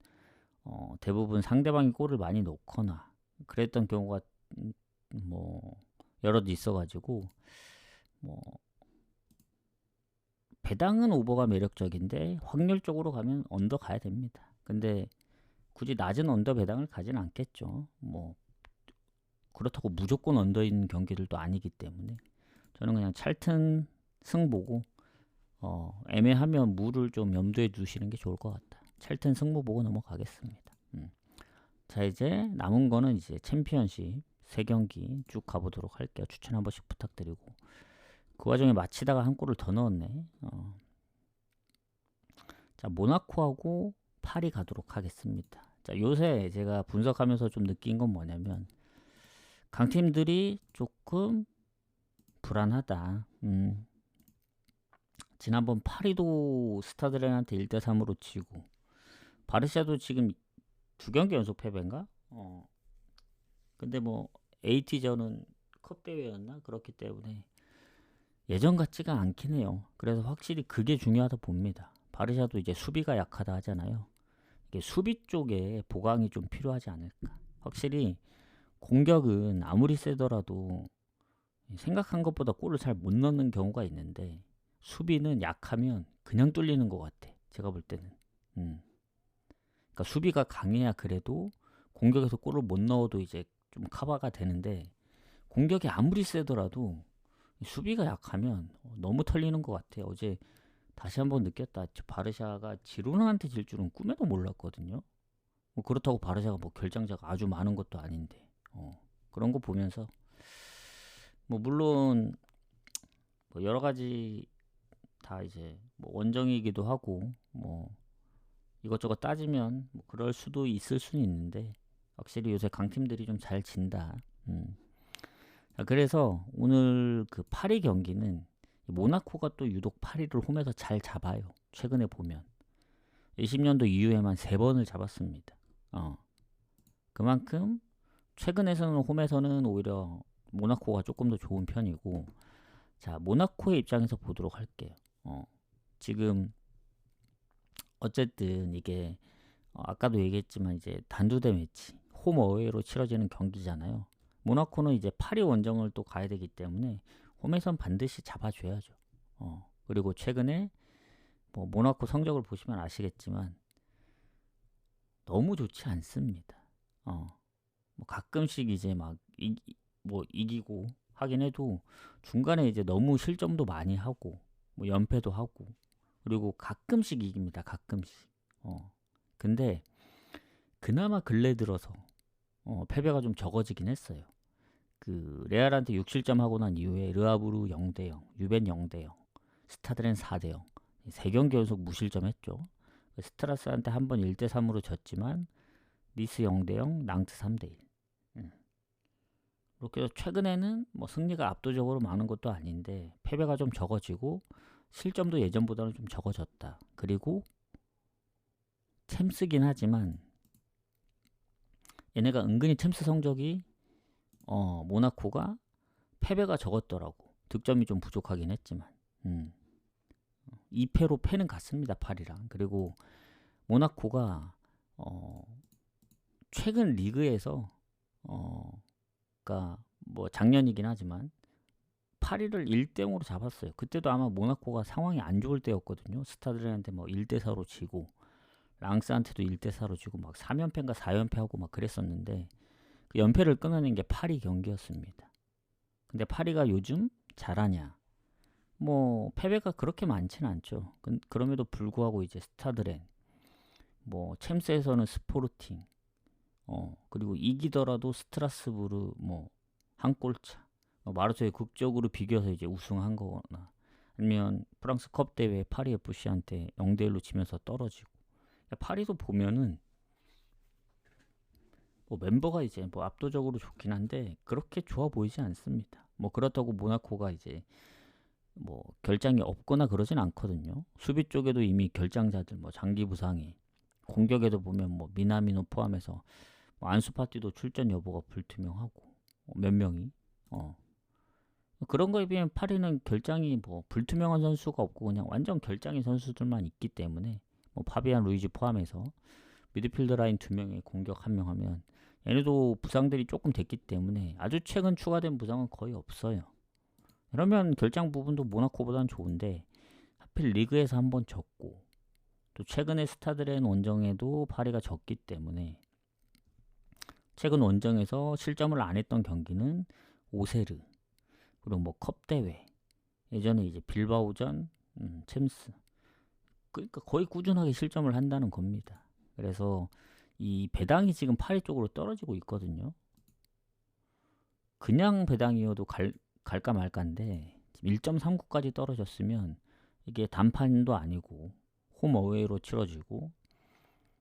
대부분 상대방이 골을 많이 넣거나 그랬던 경우가 뭐 여럿 있어가지고 뭐 배당은 오버가 매력적인데 확률적으로 가면 언더 가야 됩니다. 근데 굳이 낮은 언더 배당을 가진 않겠죠. 뭐 그렇다고 무조건 언더인 경기들도 아니기 때문에 저는 그냥 찰튼 승 보고 애매하면 무를 좀 염두에 두시는 게 좋을 것 같다. 찰튼 승부 보고 넘어가겠습니다. 자, 이제 남은 거는 이제 챔피언십 3경기 쭉 가보도록 할게요. 추천 한 번씩 부탁드리고 그 와중에 마치다가 한 골을 더 넣었네. 자, 모나코하고 파리 가도록 하겠습니다. 자, 요새 제가 분석하면서 좀 느낀 건 뭐냐면 강팀들이 조금 불안하다. 지난번 파리도 스타드렌한테 1대3으로 지고 바르샤도 지금 2경기 연속 패배인가? 근데 뭐 AT전은 컵 대회였나? 그렇기 때문에 예전 같지가 않긴 해요. 그래서 확실히 그게 중요하다 봅니다. 바르샤도 이제 수비가 약하다 하잖아요. 이게 수비 쪽에 보강이 좀 필요하지 않을까. 확실히 공격은 아무리 세더라도 생각한 것보다 골을 잘 못 넣는 경우가 있는데 수비는 약하면 그냥 뚫리는 것 같아. 제가 볼 때는. 그러니까 수비가 강해야 그래도 공격에서 골을 못 넣어도 이제 좀 커버가 되는데 공격이 아무리 세더라도 수비가 약하면 너무 털리는 것 같아. 어제 다시 한번 느꼈다. 바르샤가 지로나한테 질 줄은 꿈에도 몰랐거든요. 뭐 그렇다고 바르샤가 뭐 결장자가 아주 많은 것도 아닌데 그런 거 보면서 뭐 물론 뭐 여러 가지 다 이제 뭐 원정이기도 하고 뭐 이것저것 따지면 뭐 그럴 수도 있을 수는 있는데 확실히 요새 강팀들이 좀 잘 진다. 자, 그래서 오늘 그 파리 경기는 모나코가 또 유독 파리를 홈에서 잘 잡아요. 최근에 보면 20년도 이후에만 3번을 잡았습니다. 그만큼 최근에서는 홈에서는 오히려 모나코가 조금 더 좋은 편이고 자 모나코의 입장에서 보도록 할게요. 지금 어쨌든 이게 아까도 얘기했지만 이제 단두대 매치 홈 어웨이로 치러지는 경기잖아요. 모나코는 이제 파리 원정을 또 가야 되기 때문에 홈에선 반드시 잡아줘야죠. 그리고 최근에 뭐 모나코 성적을 보시면 아시겠지만 너무 좋지 않습니다. 뭐 가끔씩 이제 막 뭐 이기고 하긴 해도 중간에 이제 너무 실점도 많이 하고 뭐 연패도 하고 그리고 가끔씩 이깁니다. 가끔씩. 근데 그나마 근래 들어서 패배가 좀 적어지긴 했어요. 그 레알한테 6실점 하고 난 이후에 르아브르 0대0, 유벤 0대0, 스타드렌 4대0 세 경기 연속 무실점했죠. 스트라스한테 한 번 1대3으로 졌지만 니스 0대0, 낭트 3대1. 그렇게 해서 최근에는 뭐 승리가 압도적으로 많은 것도 아닌데 패배가 좀 적어지고 실점도 예전보다는 좀 적어졌다. 그리고 챔스긴 하지만 얘네가 은근히 챔스 성적이 모나코가 패배가 적었더라고. 득점이 좀 부족하긴 했지만 2패로 패는 같습니다. 파리랑. 그리고 모나코가 최근 리그에서 그러니까 뭐 작년이긴 하지만 파리를 1대0으로 잡았어요. 그때도 아마 모나코가 상황이 안 좋을 때였거든요. 스타드렌한테 뭐 1대4로 지고 랑스한테도 1대4로 지고 막 3연패인가 4연패하고 막 그랬었는데 그 연패를 끊어낸 게 파리 경기였습니다. 근데 파리가 요즘 잘하냐? 뭐 패배가 그렇게 많지는 않죠. 그럼에도 불구하고 이제 스타드렌, 뭐 챔스에서는 스포르팅, 그리고 이기더라도 스트라스부르 뭐 한 골차, 마르세유 극적으로 비겨서 이제 우승한 거거나 아니면 프랑스 컵 대회 파리 FC한테 0대1로 지면서 떨어지고 파리도 보면은 뭐 멤버가 이제 뭐 압도적으로 좋긴 한데 그렇게 좋아 보이지 않습니다. 뭐 그렇다고 모나코가 이제 뭐 결장이 없거나 그러진 않거든요. 수비 쪽에도 이미 결장자들 뭐 장기 부상이, 공격에도 보면 뭐 미나미노 포함해서 뭐 안수파티도 출전 여부가 불투명하고 몇 명이 그런 거에 비하면 파리는 결장이 뭐 불투명한 선수가 없고 그냥 완전 결장인 선수들만 있기 때문에 뭐 파비안 루이지 포함해서 미드필더 라인 2명에 공격 1명 하면 얘네도 부상들이 조금 됐기 때문에 아주 최근 추가된 부상은 거의 없어요. 그러면 결장 부분도 모나코보다는 좋은데 하필 리그에서 한번 졌고 또 최근에 스타드렌 원정에도 파리가 졌기 때문에 최근 원정에서 실점을 안 했던 경기는 오세르 그리고 뭐 컵대회 예전에 이제 빌바오전 챔스 그러니까 거의 꾸준하게 실점을 한다는 겁니다. 그래서 이 배당이 지금 파리 쪽으로 떨어지고 있거든요. 그냥 배당이어도 갈까 말까인데 1.39까지 떨어졌으면 이게 단판도 아니고 홈 어웨이로 치러지고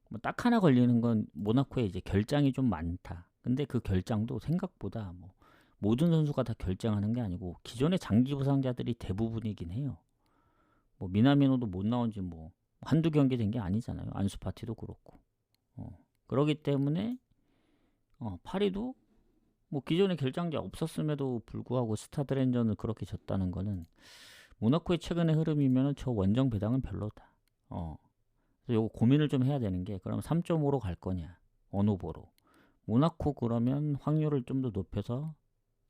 뭐 딱 하나 걸리는 건 모나코에 이제 결장이 좀 많다. 근데 그 결장도 생각보다 뭐 모든 선수가 다 결장하는 게 아니고 기존의 장기 부상자들이 대부분이긴 해요. 뭐 미나미노도 못 나온 지 뭐 한두 경기 된 게 아니잖아요. 안수파티도 그렇고. 그러기 때문에 파리도 뭐 기존에 결장자 없었음에도 불구하고 스타드렌전을 그렇게 졌다는 거는 모나코의 최근의 흐름이면 저 원정 배당은 별로다. 그래서 요거 고민을 좀 해야 되는 게 그럼 3.5로 갈 거냐 어느 보로 모나코 그러면 확률을 좀 더 높여서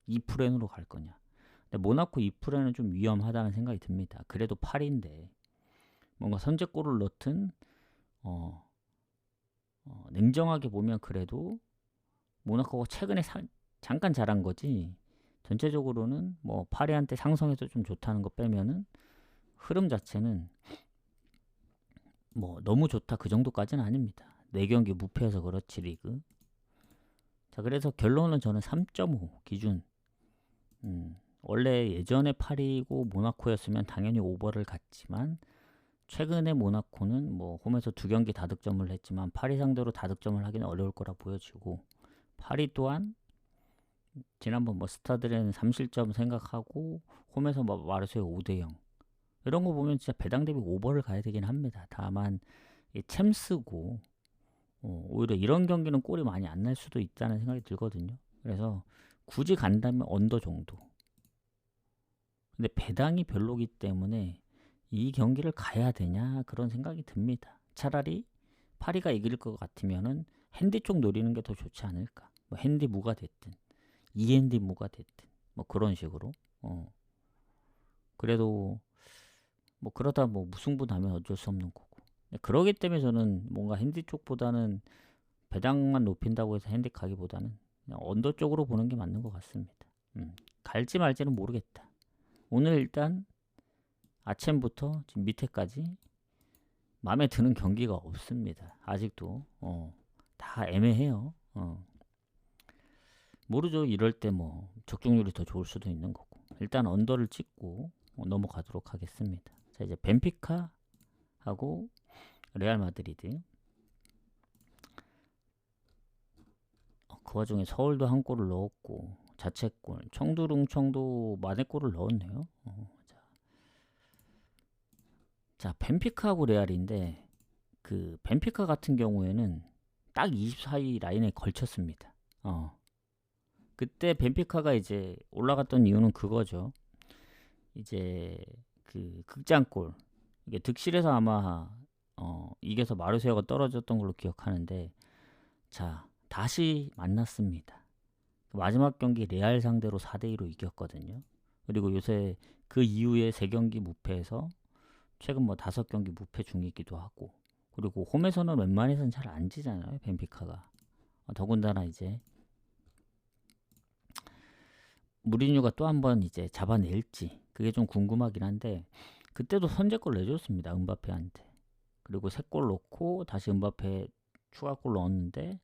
2프렌으로 갈 거냐. 근데 모나코 2프렌은 좀 위험하다는 생각이 듭니다. 그래도 파리인데 뭔가 선제골을 넣든 냉정하게 보면 그래도 모나코가 최근에 잠깐 잘한 거지 전체적으로는 뭐 파리한테 상성에서 좀 좋다는 거 빼면은 흐름 자체는 뭐 너무 좋다 그 정도까지는 아닙니다. 4경기 무패해서 그렇지 리그. 자 그래서 결론은 저는 3.5 기준. 원래 예전에 파리고 모나코였으면 당연히 오버를 갔지만 최근에 모나코는 뭐 홈에서 2경기 다득점을 했지만 파리 상대로 다득점을 하기는 어려울 거라 보여지고 파리 또한 지난번 뭐 스타드렌 3실점 생각하고 홈에서 뭐 마르세유 5대0 이런 거 보면 진짜 배당 대비 오버를 가야 되긴 합니다. 다만 이 챔스고 오히려 이런 경기는 골이 많이 안 날 수도 있다는 생각이 들거든요. 그래서 굳이 간다면 언더 정도. 근데 배당이 별로기 때문에 이 경기를 가야 되냐 그런 생각이 듭니다. 차라리 파리가 이길 것 같으면은 핸디 쪽 노리는 게 더 좋지 않을까. 뭐 핸디 무가 됐든 이핸디 무가 됐든 뭐 그런 식으로. 그래도 뭐 그러다 뭐 무승부 나면 어쩔 수 없는 거고. 그러기 때문에 저는 뭔가 핸디 쪽보다는 배당만 높인다고 해서 핸디 가기보다는 그냥 언더 쪽으로 보는 게 맞는 것 같습니다. 갈지 말지는 모르겠다. 오늘 일단 아침부터 지금 밑에까지 마음에 드는 경기가 없습니다. 아직도 다 다 애매해요. 모르죠. 이럴 때 뭐 적중률이 더 좋을 수도 있는 거고. 일단 언더를 찍고 넘어가도록 하겠습니다. 자, 이제 벤피카하고 레알 마드리드. 그 와중에 서울도 한 골을 넣었고 자책골. 청두룽청도 만회골을 넣었네요. 자, 벤피카하고 레알인데 그 벤피카 같은 경우에는 딱 24위 라인에 걸쳤습니다. 그때 벤피카가 이제 올라갔던 이유는 그거죠. 이제 그 극장골, 이게 득실에서 아마 이겨서 마르세유가 떨어졌던 걸로 기억하는데, 자, 다시 만났습니다. 마지막 경기 레알 상대로 4대2로 이겼거든요. 그리고 요새 그 이후에 3경기 무패해서 최근 뭐 5경기 무패 중이기도 하고, 그리고 홈에서는 웬만해서는 잘 안 지잖아요, 벤피카가. 더군다나 이제 무리뉴가 또 한 번 이제 잡아낼지 그게 좀 궁금하긴 한데, 그때도 선제골 내줬습니다, 음바페한테. 그리고 3골 넣고 다시 음바페 추가골 넣었는데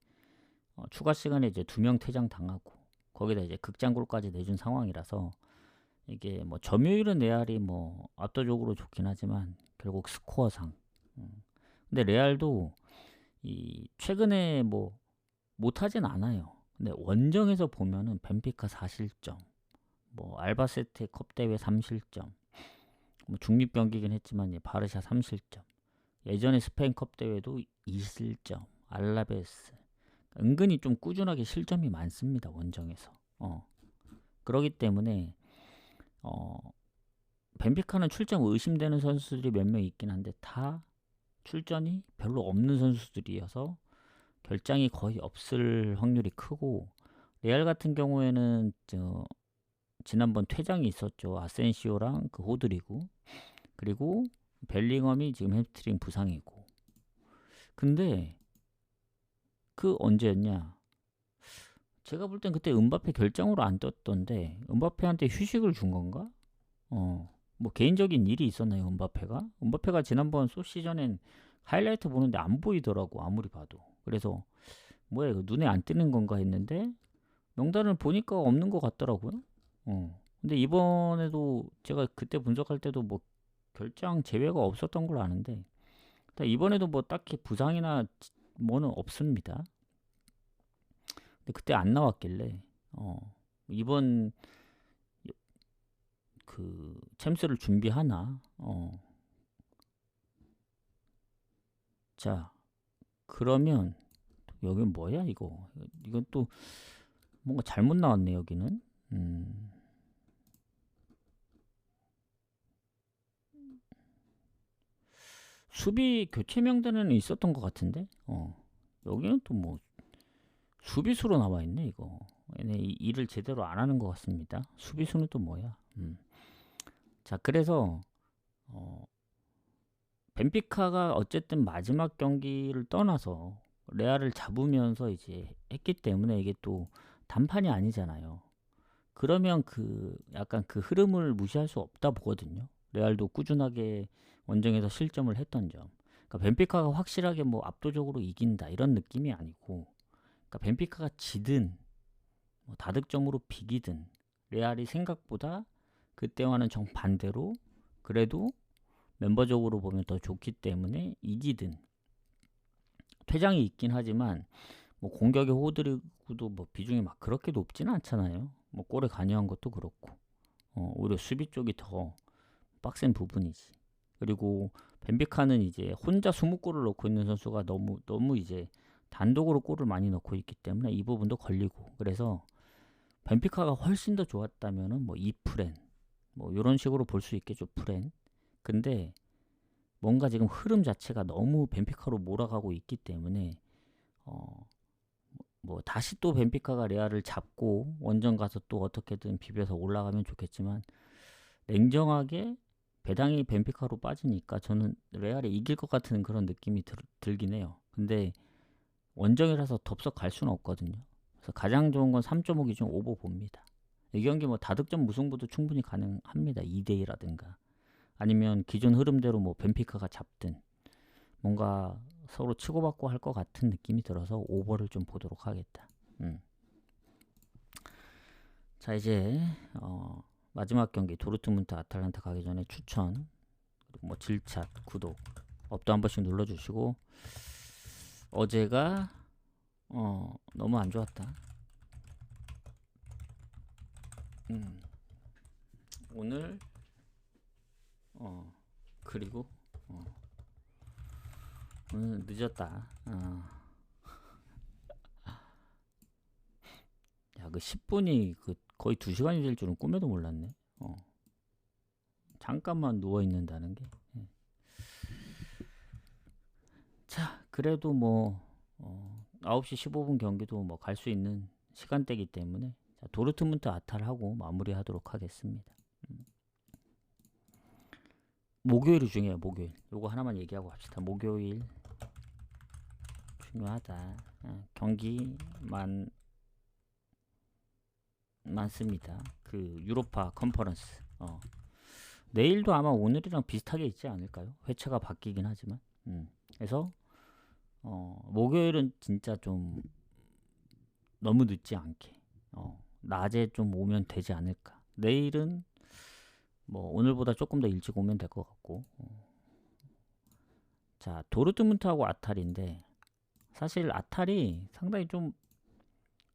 추가 시간에 이제 2명 퇴장 당하고 거기다 이제 극장골까지 내준 상황이라서 이게 뭐 점유율은 레알이 뭐 압도적으로 좋긴 하지만 결국 스코어상. 근데 레알도 이 최근에 뭐 못하진 않아요. 근데 원정에서 보면은 벤피카 4실점, 뭐 알바세테 컵 대회 3실점, 뭐 중립 경기긴 했지만 바르샤 3실점, 예전에 스페인 컵 대회도 2실점, 알라베스. 은근히 좀 꾸준하게 실점이 많습니다, 원정에서. 그러기 때문에 벤피카는 출전 의심되는 선수들이 몇 명 있긴 한데 다 출전이 별로 없는 선수들이어서 결장이 거의 없을 확률이 크고, 레알 같은 경우에는 지난번 퇴장이 있었죠. 아센시오랑 그 호드리구, 그리고 벨링엄이 지금 햄스트링 부상이고. 근데 그 언제였냐? 제가 볼 땐 그때 음바페 결장으로 안 떴던데 음바페한테 휴식을 준 건가? 뭐 개인적인 일이 있었나요, 음바페가? 음바페가 지난번 소시전엔 하이라이트 보는데 안 보이더라고, 아무리 봐도. 그래서 뭐야 이거 눈에 안 띄는 건가 했는데 명단을 보니까 없는 것 같더라고요. 근데 이번에도 제가 그때 분석할 때도 뭐 결장 제외가 없었던 걸로 아는데 이번에도 뭐 딱히 부상이나 뭐는 없습니다. 근데 그때 안 나왔길래 이번 그 챔스를 준비하나. 자, 그러면 여긴 뭐야 이거? 이건 또 뭔가 잘못 나왔네 여기는. 수비 교체 명단에는 있었던 것 같은데. 여기는 또 뭐 수비수로 나와 있네 이거. 얘네 일을 제대로 안 하는 것 같습니다. 수비수는 또 뭐야? 자, 그래서 벤피카가 어쨌든 마지막 경기를 떠나서 레알을 잡으면서 이제 했기 때문에 이게 또 단판이 아니잖아요. 그러면 그 약간 그 흐름을 무시할 수 없다 보거든요. 레알도 꾸준하게 원정에서 실점을 했던 점. 그러니까 벤피카가 확실하게 뭐 압도적으로 이긴다 이런 느낌이 아니고, 그러니까 벤피카가 지든 뭐 다득점으로 비기든 레알이 생각보다 그때와는 정반대로 그래도 멤버적으로 보면 더 좋기 때문에 이기든, 퇴장이 있긴 하지만 뭐 공격의 호드리구도 뭐 비중이 막 그렇게 높지는 않잖아요. 뭐 골에 관여한 것도 그렇고 오히려 수비 쪽이 더 빡센 부분이지. 그리고 벤피카는 이제 혼자 20골을 넣고 있는 선수가 너무 이제 단독으로 골을 많이 넣고 있기 때문에 이 부분도 걸리고, 그래서 벤피카가 훨씬 더 좋았다면은 뭐 2프렌 뭐 이런 식으로 볼 수 있겠죠, 프렌. 근데 뭔가 지금 흐름 자체가 너무 벤피카로 몰아가고 있기 때문에 뭐 다시 또 벤피카가 레알을 잡고 원정 가서 또 어떻게든 비벼서 올라가면 좋겠지만, 냉정하게 배당이 벤피카로 빠지니까 저는 레알이 이길 것 같은 그런 느낌이 들긴 해요. 근데 원정이라서 덥석 갈 수는 없거든요. 그래서 가장 좋은 건 3.5 기준 오버 봅니다. 이 경기 뭐 다득점 무승부도 충분히 가능합니다. 2대2라든가 아니면 기존 흐름대로 뭐 벤피카가 잡든 뭔가 서로 치고받고 할 것 같은 느낌이 들어서 오버를 좀 보도록 하겠다. 자, 이제 마지막 경기 도르트문트 아탈란타 가기 전에 추천, 그리고 뭐 질차, 구독, 업도 한 번씩 눌러주시고. 어제가 너무 안 좋았다. 오늘 그리고 오늘 늦었다. 야, 그 10분이 그 거의 2시간이 될 줄은 꿈에도 몰랐네. 잠깐만 누워 있는다는 게. 자, 그래도 뭐 9시 15분 경기도 뭐 갈 수 있는 시간대이기 때문에, 자, 도르트문트 아탈하고 마무리하도록 하겠습니다. 목요일이 중요해요. 목요일. 요거 하나만 얘기하고 합시다. 목요일 중요하다. 경기 많습니다. 그 유로파 컨퍼런스. 내일도 아마 오늘이랑 비슷하게 있지 않을까요? 회차가 바뀌긴 하지만. 그래서 목요일은 진짜 좀 너무 늦지 않게 낮에 좀 오면 되지 않을까. 내일은 뭐 오늘보다 조금 더 일찍 오면 될 것 같고. 자, 도르트문트하고 아탈인데, 사실 아탈이 상당히 좀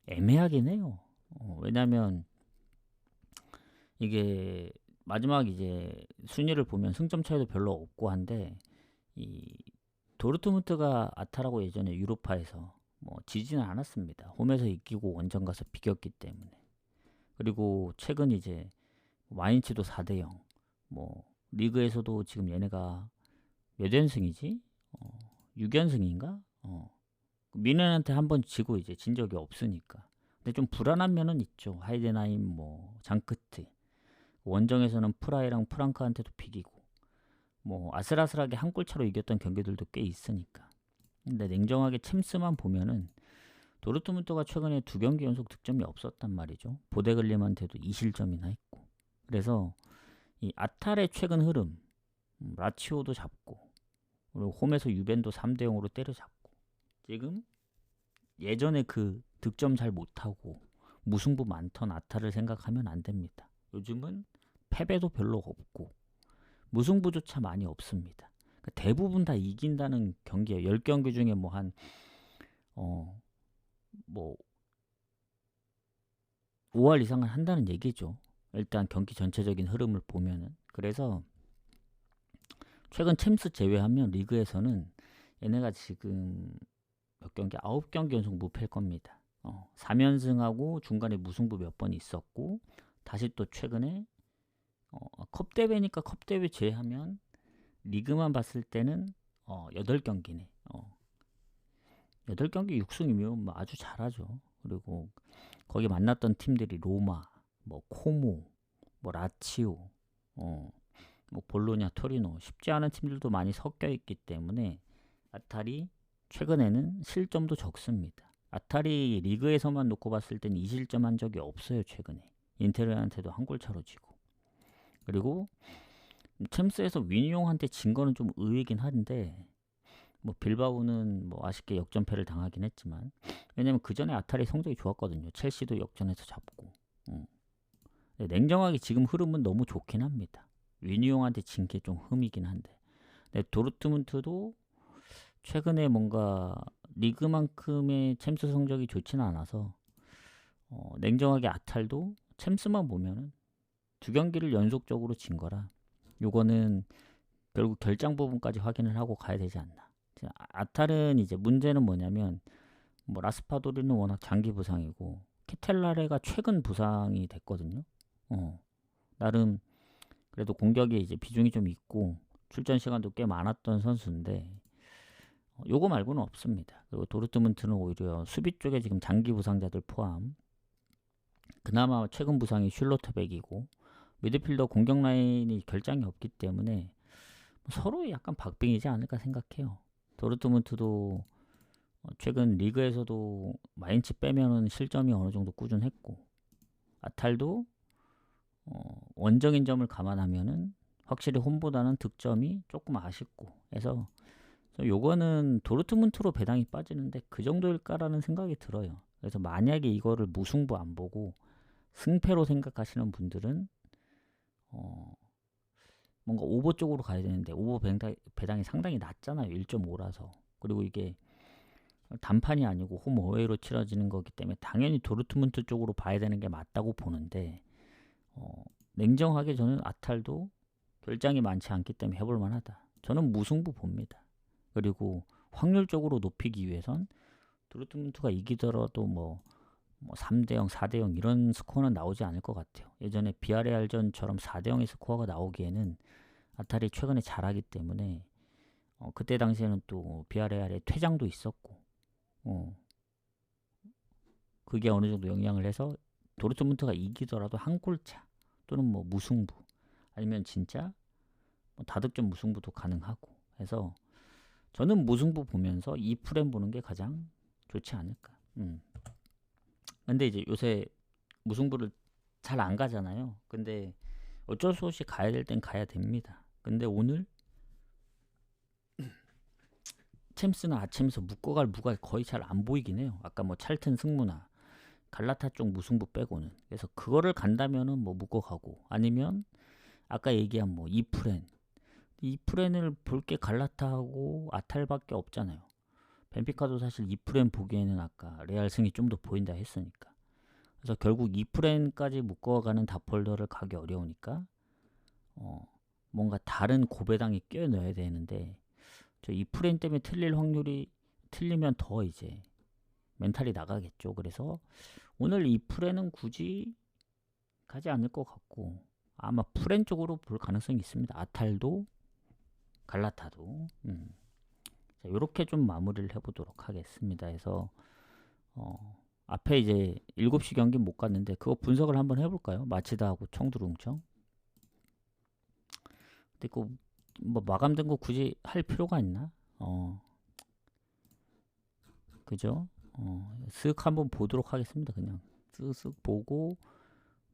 애매하긴 해요. 왜냐면 이게 마지막 이제 순위를 보면 승점 차이도 별로 없고 한데, 이 도르트문트가 아탈하고 예전에 유로파에서 뭐 지지는 않았습니다. 홈에서 이기고 원정 가서 비겼기 때문에. 그리고 최근 이제 마인츠도 4대0, 뭐 리그에서도 지금 얘네가 몇 연승이지? 6연승인가? 미넨한테 한번 지고 이제 진 적이 없으니까. 근데 좀 불안한 면은 있죠. 하이덴하임, 뭐 장크트, 원정에서는 프라이랑 프랑크한테도 비기고, 뭐 아슬아슬하게 한 골차로 이겼던 경기들도 꽤 있으니까. 근데 냉정하게 챔스만 보면은 도르트문트가 최근에 2경기 연속 득점이 없었단 말이죠. 보데글림한테도 2실점이나 했고. 그래서 이 아탈의 최근 흐름, 라치오도 잡고, 그리고 홈에서 유벤도 3대0으로 때려잡고, 지금 예전에 그 득점 잘 못하고 무승부 많던 아탈을 생각하면 안 됩니다. 요즘은 패배도 별로 없고 무승부조차 많이 없습니다. 대부분 다 이긴다는 경기예요. 10경기 중에 뭐 한 뭐 5할 이상은 한다는 얘기죠. 일단 경기 전체적인 흐름을 보면은. 그래서 최근 챔스 제외하면 리그에서는 얘네가 지금 몇 경기? 9경기 연속 무패일 겁니다. 3연승하고 중간에 무승부 몇 번 있었고, 다시 또 최근에 컵대회니까 컵대회 제외하면 리그만 봤을 때는 8경기네. 8경기 6승이면 뭐 아주 잘하죠. 그리고 거기 만났던 팀들이 로마, 뭐 코모, 뭐 라치오, 뭐 볼로냐, 토리노, 쉽지 않은 팀들도 많이 섞여 있기 때문에 아탈이 최근에는 실점도 적습니다. 아탈이 리그에서만 놓고 봤을 땐 2실점 한 적이 없어요. 최근에 인테르한테도 한 골 차로 지고. 그리고 챔스에서 위니용한테 진 거는 좀 의외긴 한데, 뭐 빌바오는 뭐 아쉽게 역전패를 당하긴 했지만, 왜냐면 그 전에 아탈이 성적이 좋았거든요. 첼시도 역전해서 잡고. 냉정하게 지금 흐름은 너무 좋긴 합니다. 위니용한테 진 게 좀 흠이긴 한데, 도르트문트도 최근에 뭔가 리그만큼의 챔스 성적이 좋지는 않아서 냉정하게 아탈도 챔스만 보면은 2경기를 연속적으로 진 거라, 요거는 결국 결장 부분까지 확인을 하고 가야 되지 않나. 아탈은 이제 문제는 뭐냐면, 뭐 라스파도리는 워낙 장기 부상이고 케텔라레가 최근 부상이 됐거든요. 나름 그래도 공격에 이제 비중이 좀 있고 출전 시간도 꽤 많았던 선수인데, 요거 말고는 없습니다. 그리고 도르트문트는 오히려 수비 쪽에 지금 장기 부상자들 포함, 그나마 최근 부상이 슐로트백이고, 미드필더 공격 라인이 결장이 없기 때문에 서로 약간 박빙이지 않을까 생각해요. 도르트문트도 최근 리그에서도 마인츠 빼면은 실점이 어느 정도 꾸준했고, 아탈도 원정인 점을 감안하면은 확실히 홈보다는 득점이 조금 아쉽고 해서 요거는 도르트문트로 배당이 빠지는데 그 정도일까라는 생각이 들어요. 그래서 만약에 이거를 무승부 안 보고 승패로 생각하시는 분들은 뭔가 오버 쪽으로 가야 되는데 오버 배당이 상당히 낮잖아요. 1.5라서. 그리고 이게 단판이 아니고 홈 어웨이로 치러지는 거기 때문에 당연히 도르트문트 쪽으로 봐야 되는 게 맞다고 보는데 냉정하게 저는 아탈도 결장이 많지 않기 때문에 해볼 만하다. 저는 무승부 봅니다. 그리고 확률적으로 높이기 위해선 도르트문트가 이기더라도 뭐 3대0, 4대0 이런 스코어는 나오지 않을 것 같아요. 예전에 비아레알전처럼 4대0의 스코어가 나오기에는 아탈이 최근에 잘하기 때문에 그때 당시에는 또 비아레알의 퇴장도 있었고 그게 어느 정도 영향을 해서 도르트문트가 이기더라도 한 골차 또는 뭐 무승부 아니면 진짜 뭐 다득점 무승부도 가능하고 해서 저는 무승부 보면서 이 프레임 보는 게 가장 좋지 않을까. 근데 이제 요새 무승부를 잘 안 가잖아요. 근데 어쩔 수 없이 가야 될 땐 가야 됩니다. 근데 오늘 챔스나 아챔에서 묶어갈 무가 거의 잘 안 보이긴 해요. 아까 뭐 찰튼 승무나 갈라타 쪽 무승부 빼고는. 그래서 그거를 간다면은 뭐 묶어가고 아니면 아까 얘기한 뭐 이프렌을 볼 게 갈라타하고 아탈밖에 없잖아요. 벤피카도 사실 이프렌 보기에는 아까 레알 승이 좀 더 보인다 했으니까. 그래서 결국 이프렌까지 묶어가는 다폴더를 가기 어려우니까 뭔가 다른 고배당이 껴 넣어야 되는데 저 이프렌 때문에 틀리면 더 이제 멘탈이 나가겠죠. 그래서 오늘 이프렌은 굳이 가지 않을 것 같고 아마 프렌 쪽으로 볼 가능성이 있습니다. 아탈도 갈라타도 자, 요렇게 좀 마무리를 해보도록 하겠습니다. 그래서 앞에 이제 7시 경기 못 갔는데 그거 분석을 한번 해볼까요? 마치다하고 청두룽청. 근데 그 뭐 마감된 거 굳이 할 필요가 있나? 그죠? 쓱 한번 보도록 하겠습니다. 그냥 쓱쓱 보고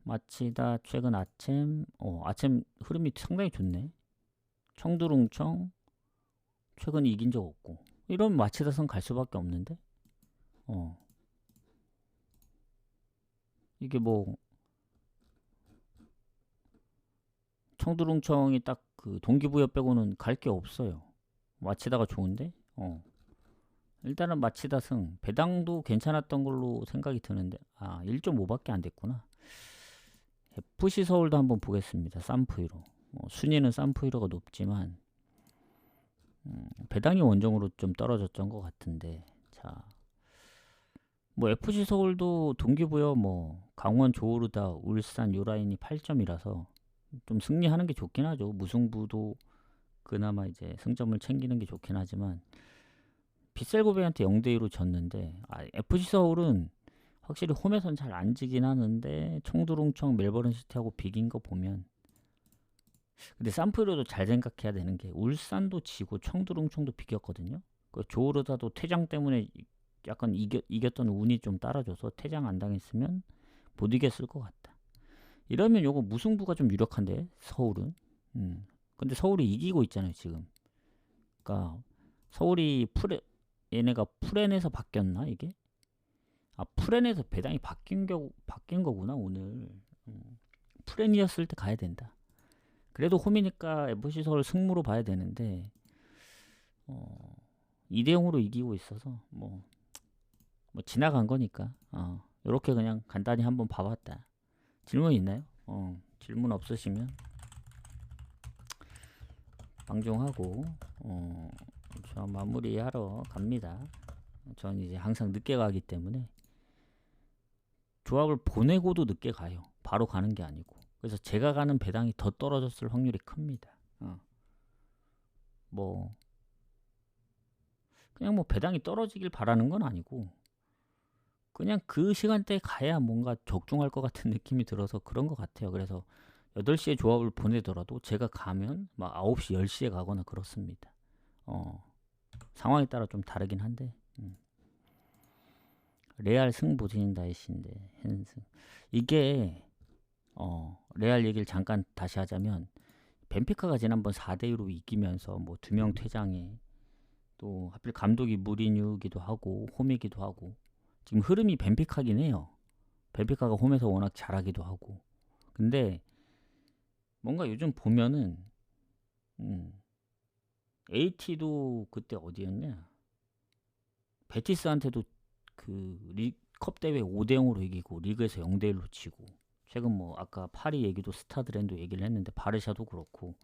마치다 최근 아침 흐름이 상당히 좋네. 청두룽청 최근 이긴 적 없고 이런 마치다선 갈 수밖에 없는데 이게 뭐 청두룽청이 딱 그 동기부여 빼고는 갈 게 없어요. 마치다가 좋은데 일단은 마치다 승 배당도 괜찮았던 걸로 생각이 드는데 1.5밖에 안 됐구나. FC 서울도 한번 보겠습니다. 쌈프이로 순위는 쌈프이로가 높지만 배당이 원정으로 좀 떨어졌던 것 같은데 자 뭐 FC 서울도 동기부여 뭐 강원 조오르다 울산 요 라인이 8점이라서 좀 승리하는 게 좋긴 하죠. 무승부도 그나마 이제 승점을 챙기는 게 좋긴 하지만 빗셀고베한테 0대2로 졌는데 FC 서울은 확실히 홈에선 잘 안 지긴 하는데 청두룽청 멜버른시티하고 비긴 거 보면 근데 쌈프로도 잘 생각해야 되는 게 울산도 지고 청두룽청도 비겼거든요. 그 조르다도 퇴장 때문에 약간 이겼던 운이 좀 따라줘서 퇴장 안 당했으면 못 이겼을 것 같다. 이러면 요거 무승부가 좀 유력한데 서울은 근데 서울이 이기고 있잖아요 지금. 그러니까 서울이 얘네가 프렌에서 바뀌었나 이게? 프렌에서 배당이 바뀐 거구나 오늘. 프렌이었을 때 가야 된다. 그래도 홈이니까 FC 서울 승무로 봐야 되는데 2대0으로 이기고 있어서 뭐 지나간 거니까 요렇게 그냥 간단히 한번 봐봤다. 질문 있나요? 질문 없으시면 방종하고 저 마무리하러 갑니다. 전 이제 항상 늦게 가기 때문에 조합을 보내고도 늦게 가요. 바로 가는 게 아니고. 그래서 제가 가는 배당이 더 떨어졌을 확률이 큽니다. 뭐 그냥 뭐 배당이 떨어지길 바라는 건 아니고 그냥 그 시간대에 가야 뭔가 적중할 것 같은 느낌이 들어서 그런 것 같아요. 그래서 8시에 조합을 보내더라도 제가 가면 막 9시, 10시에 가거나 그렇습니다. 상황에 따라 좀 다르긴 한데 레알 승부 진다이신데 현승 이게 레알 얘기를 잠깐 다시 하자면 벤피카가 지난번 4대2로 이기면서 뭐 2명 퇴장에 또 하필 감독이 무리뉴기도 하고 홈이기도 하고 지금 흐름이 벤피카긴 해요. 벤피카가 홈에서 워낙 잘하기도 하고. 근데 뭔가 요즘 보면은 AT도 그때 어디였냐? 베티스한테도 컵 대회 5대 0으로 이기고 리그에서 0대 1로 치고 최근 뭐 아까 파리 얘기도 스타드랜도 얘기를 했는데 바르샤도 그렇고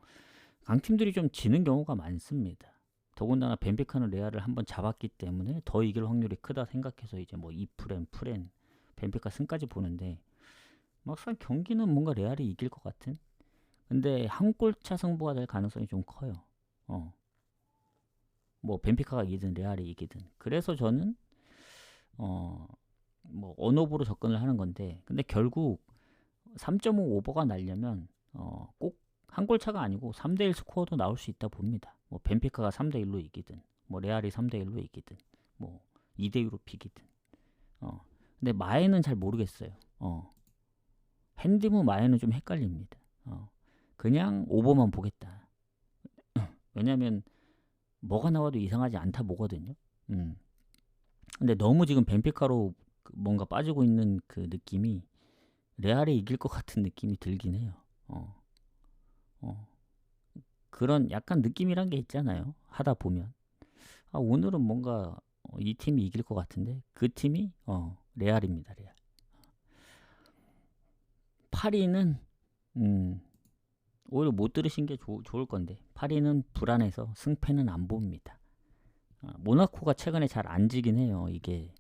강팀들이 좀 지는 경우가 많습니다. 더군다나 벤피카는 레알을 한번 잡았기 때문에 더 이길 확률이 크다 생각해서 이제 뭐 2프렌, 프렌, 벤피카 승까지 보는데 막상 경기는 뭔가 레알이 이길 것 같은. 근데 한 골차 승부가 될 가능성이 좀 커요. 뭐 벤피카가 이기든 레알이 이기든. 그래서 저는 뭐 언오버로 접근을 하는 건데, 근데 결국 3.5 오버가 나려면 꼭 한 골 차가 아니고 3대1 스코어도 나올 수 있다 봅니다. 뭐 벤피카가 3대1로 이기든 뭐 레알이 3대1로 이기든 뭐 2대2로 비기든. 근데 마에는 잘 모르겠어요. 핸디무 마에는 좀 헷갈립니다. 그냥 오버만 보겠다. 왜냐면 뭐가 나와도 이상하지 않다 보거든요. 근데 너무 지금 벤피카로 뭔가 빠지고 있는 그 느낌이 레알이 이길 것 같은 느낌이 들긴 해요. 그런 약간 느낌이란 게 있잖아요. 하다 보면 오늘은 뭔가 이 팀이 이길 것 같은데 그 팀이 레알입니다. 레알. 파리는 오히려 못 들으신 게 좋을 건데 파리는 불안해서 승패는 안 봅니다. 모나코가 최근에 잘 안 지긴 해요. 이게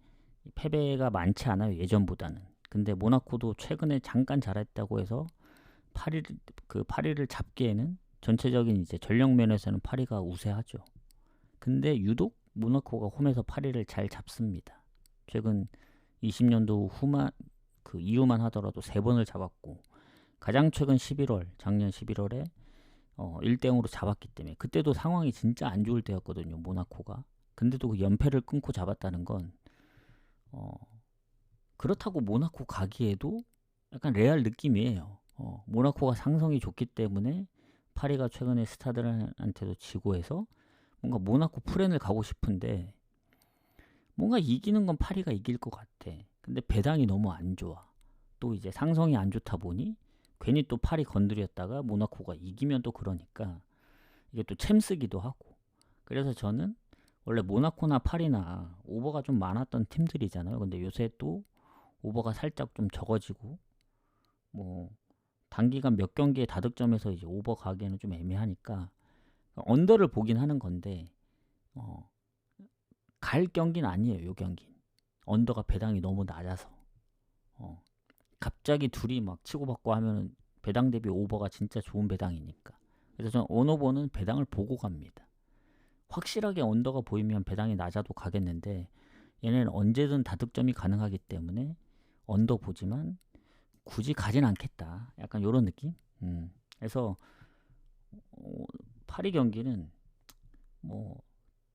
패배가 많지 않아요. 예전보다는. 근데 모나코도 최근에 잠깐 잘했다고 해서 파리를 잡기에는 전체적인 이제 전력 면에서는 파리가 우세하죠. 근데 유독 모나코가 홈에서 파리를 잘 잡습니다. 최근 20년도 후만 그 이후만 하더라도 3번을 잡았고 가장 최근 11월 작년 11월에 1대 0으로 잡았기 때문에 그때도 상황이 진짜 안 좋을 때였거든요. 모나코가. 근데도 그 연패를 끊고 잡았다는 건 그렇다고 모나코 가기에도 약간 레알 느낌이에요. 모나코가 상성이 좋기 때문에 파리가 최근에 스타들한테도 지고 해서 뭔가 모나코 프렌을 가고 싶은데 뭔가 이기는 건 파리가 이길 것 같아. 근데 배당이 너무 안 좋아. 또 이제 상성이 안 좋다 보니 괜히 또 파리 건드렸다가 모나코가 이기면 또 그러니까 이게 또 챔스기도 하고. 그래서 저는 원래 모나코나 파리나 오버가 좀 많았던 팀들이잖아요. 근데 요새 또 오버가 살짝 좀 적어지고 뭐 단기간 몇 경기의 다득점에서 이제 오버 가기에는 좀 애매하니까 언더를 보긴 하는 건데 갈 경기는 아니에요. 요 경기 언더가 배당이 너무 낮아서 갑자기 둘이 막 치고받고 하면은 배당 대비 오버가 진짜 좋은 배당이니까. 그래서 저는 언오버는 배당을 보고 갑니다. 확실하게 언더가 보이면 배당이 낮아도 가겠는데 얘네는 언제든 다득점이 가능하기 때문에 언더 보지만 굳이 가진 않겠다. 약간 요런 느낌? 그래서 파리 경기는 뭐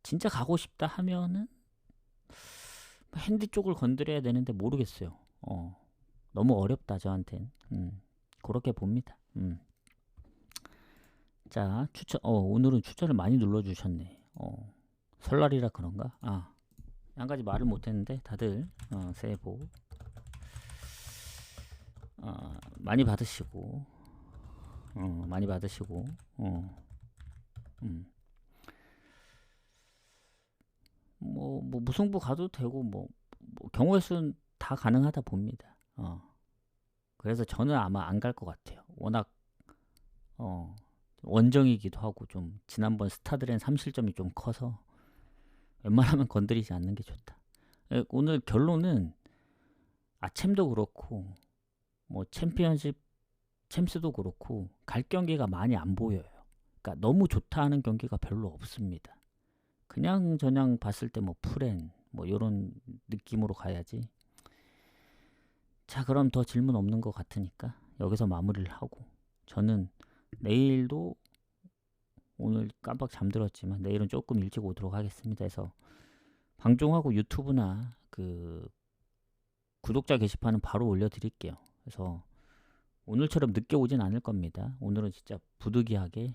진짜 가고 싶다 하면은 핸디 쪽을 건드려야 되는데 모르겠어요. 너무 어렵다 저한텐. 그렇게 봅니다. 자 추천. 오늘은 추천을 많이 눌러주셨네. 설날이라 그런가? 한 가지 말을 못했는데 다들 새해 복 많이 받으시고 많이 받으시고 뭐 무승부 가도 되고 뭐 경우의 수는 다 가능하다 봅니다. 그래서 저는 아마 안 갈 것 같아요. 워낙 원정이기도 하고 좀 지난번 스타드랜 3실점이 좀 커서 웬만하면 건드리지 않는 게 좋다. 오늘 결론은 아챔도 그렇고 뭐 챔피언십 챔스도 그렇고 갈 경기가 많이 안 보여요. 그러니까 너무 좋다 하는 경기가 별로 없습니다. 그냥 저냥 봤을 때 뭐 프렌 뭐 이런 느낌으로 가야지. 자 그럼 더 질문 없는 것 같으니까 여기서 마무리를 하고 저는 내일도 오늘 깜빡 잠들었지만 내일은 조금 일찍 오도록 하겠습니다. 해서 방송하고 유튜브나 그 구독자 게시판은 바로 올려드릴게요. 그래서 오늘처럼 늦게 오진 않을 겁니다. 오늘은 진짜 부득이하게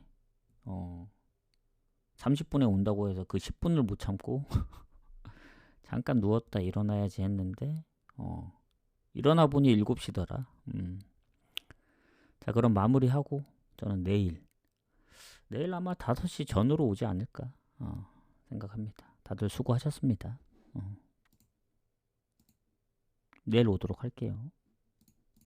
30분에 온다고 해서 그 10분을 못 참고 잠깐 누웠다 일어나야지 했는데 일어나 보니 7시더라. 자, 그럼 마무리하고 저는 내일 아마 5시 전으로 오지 않을까 생각합니다. 다들 수고하셨습니다. 내일 오도록 할게요.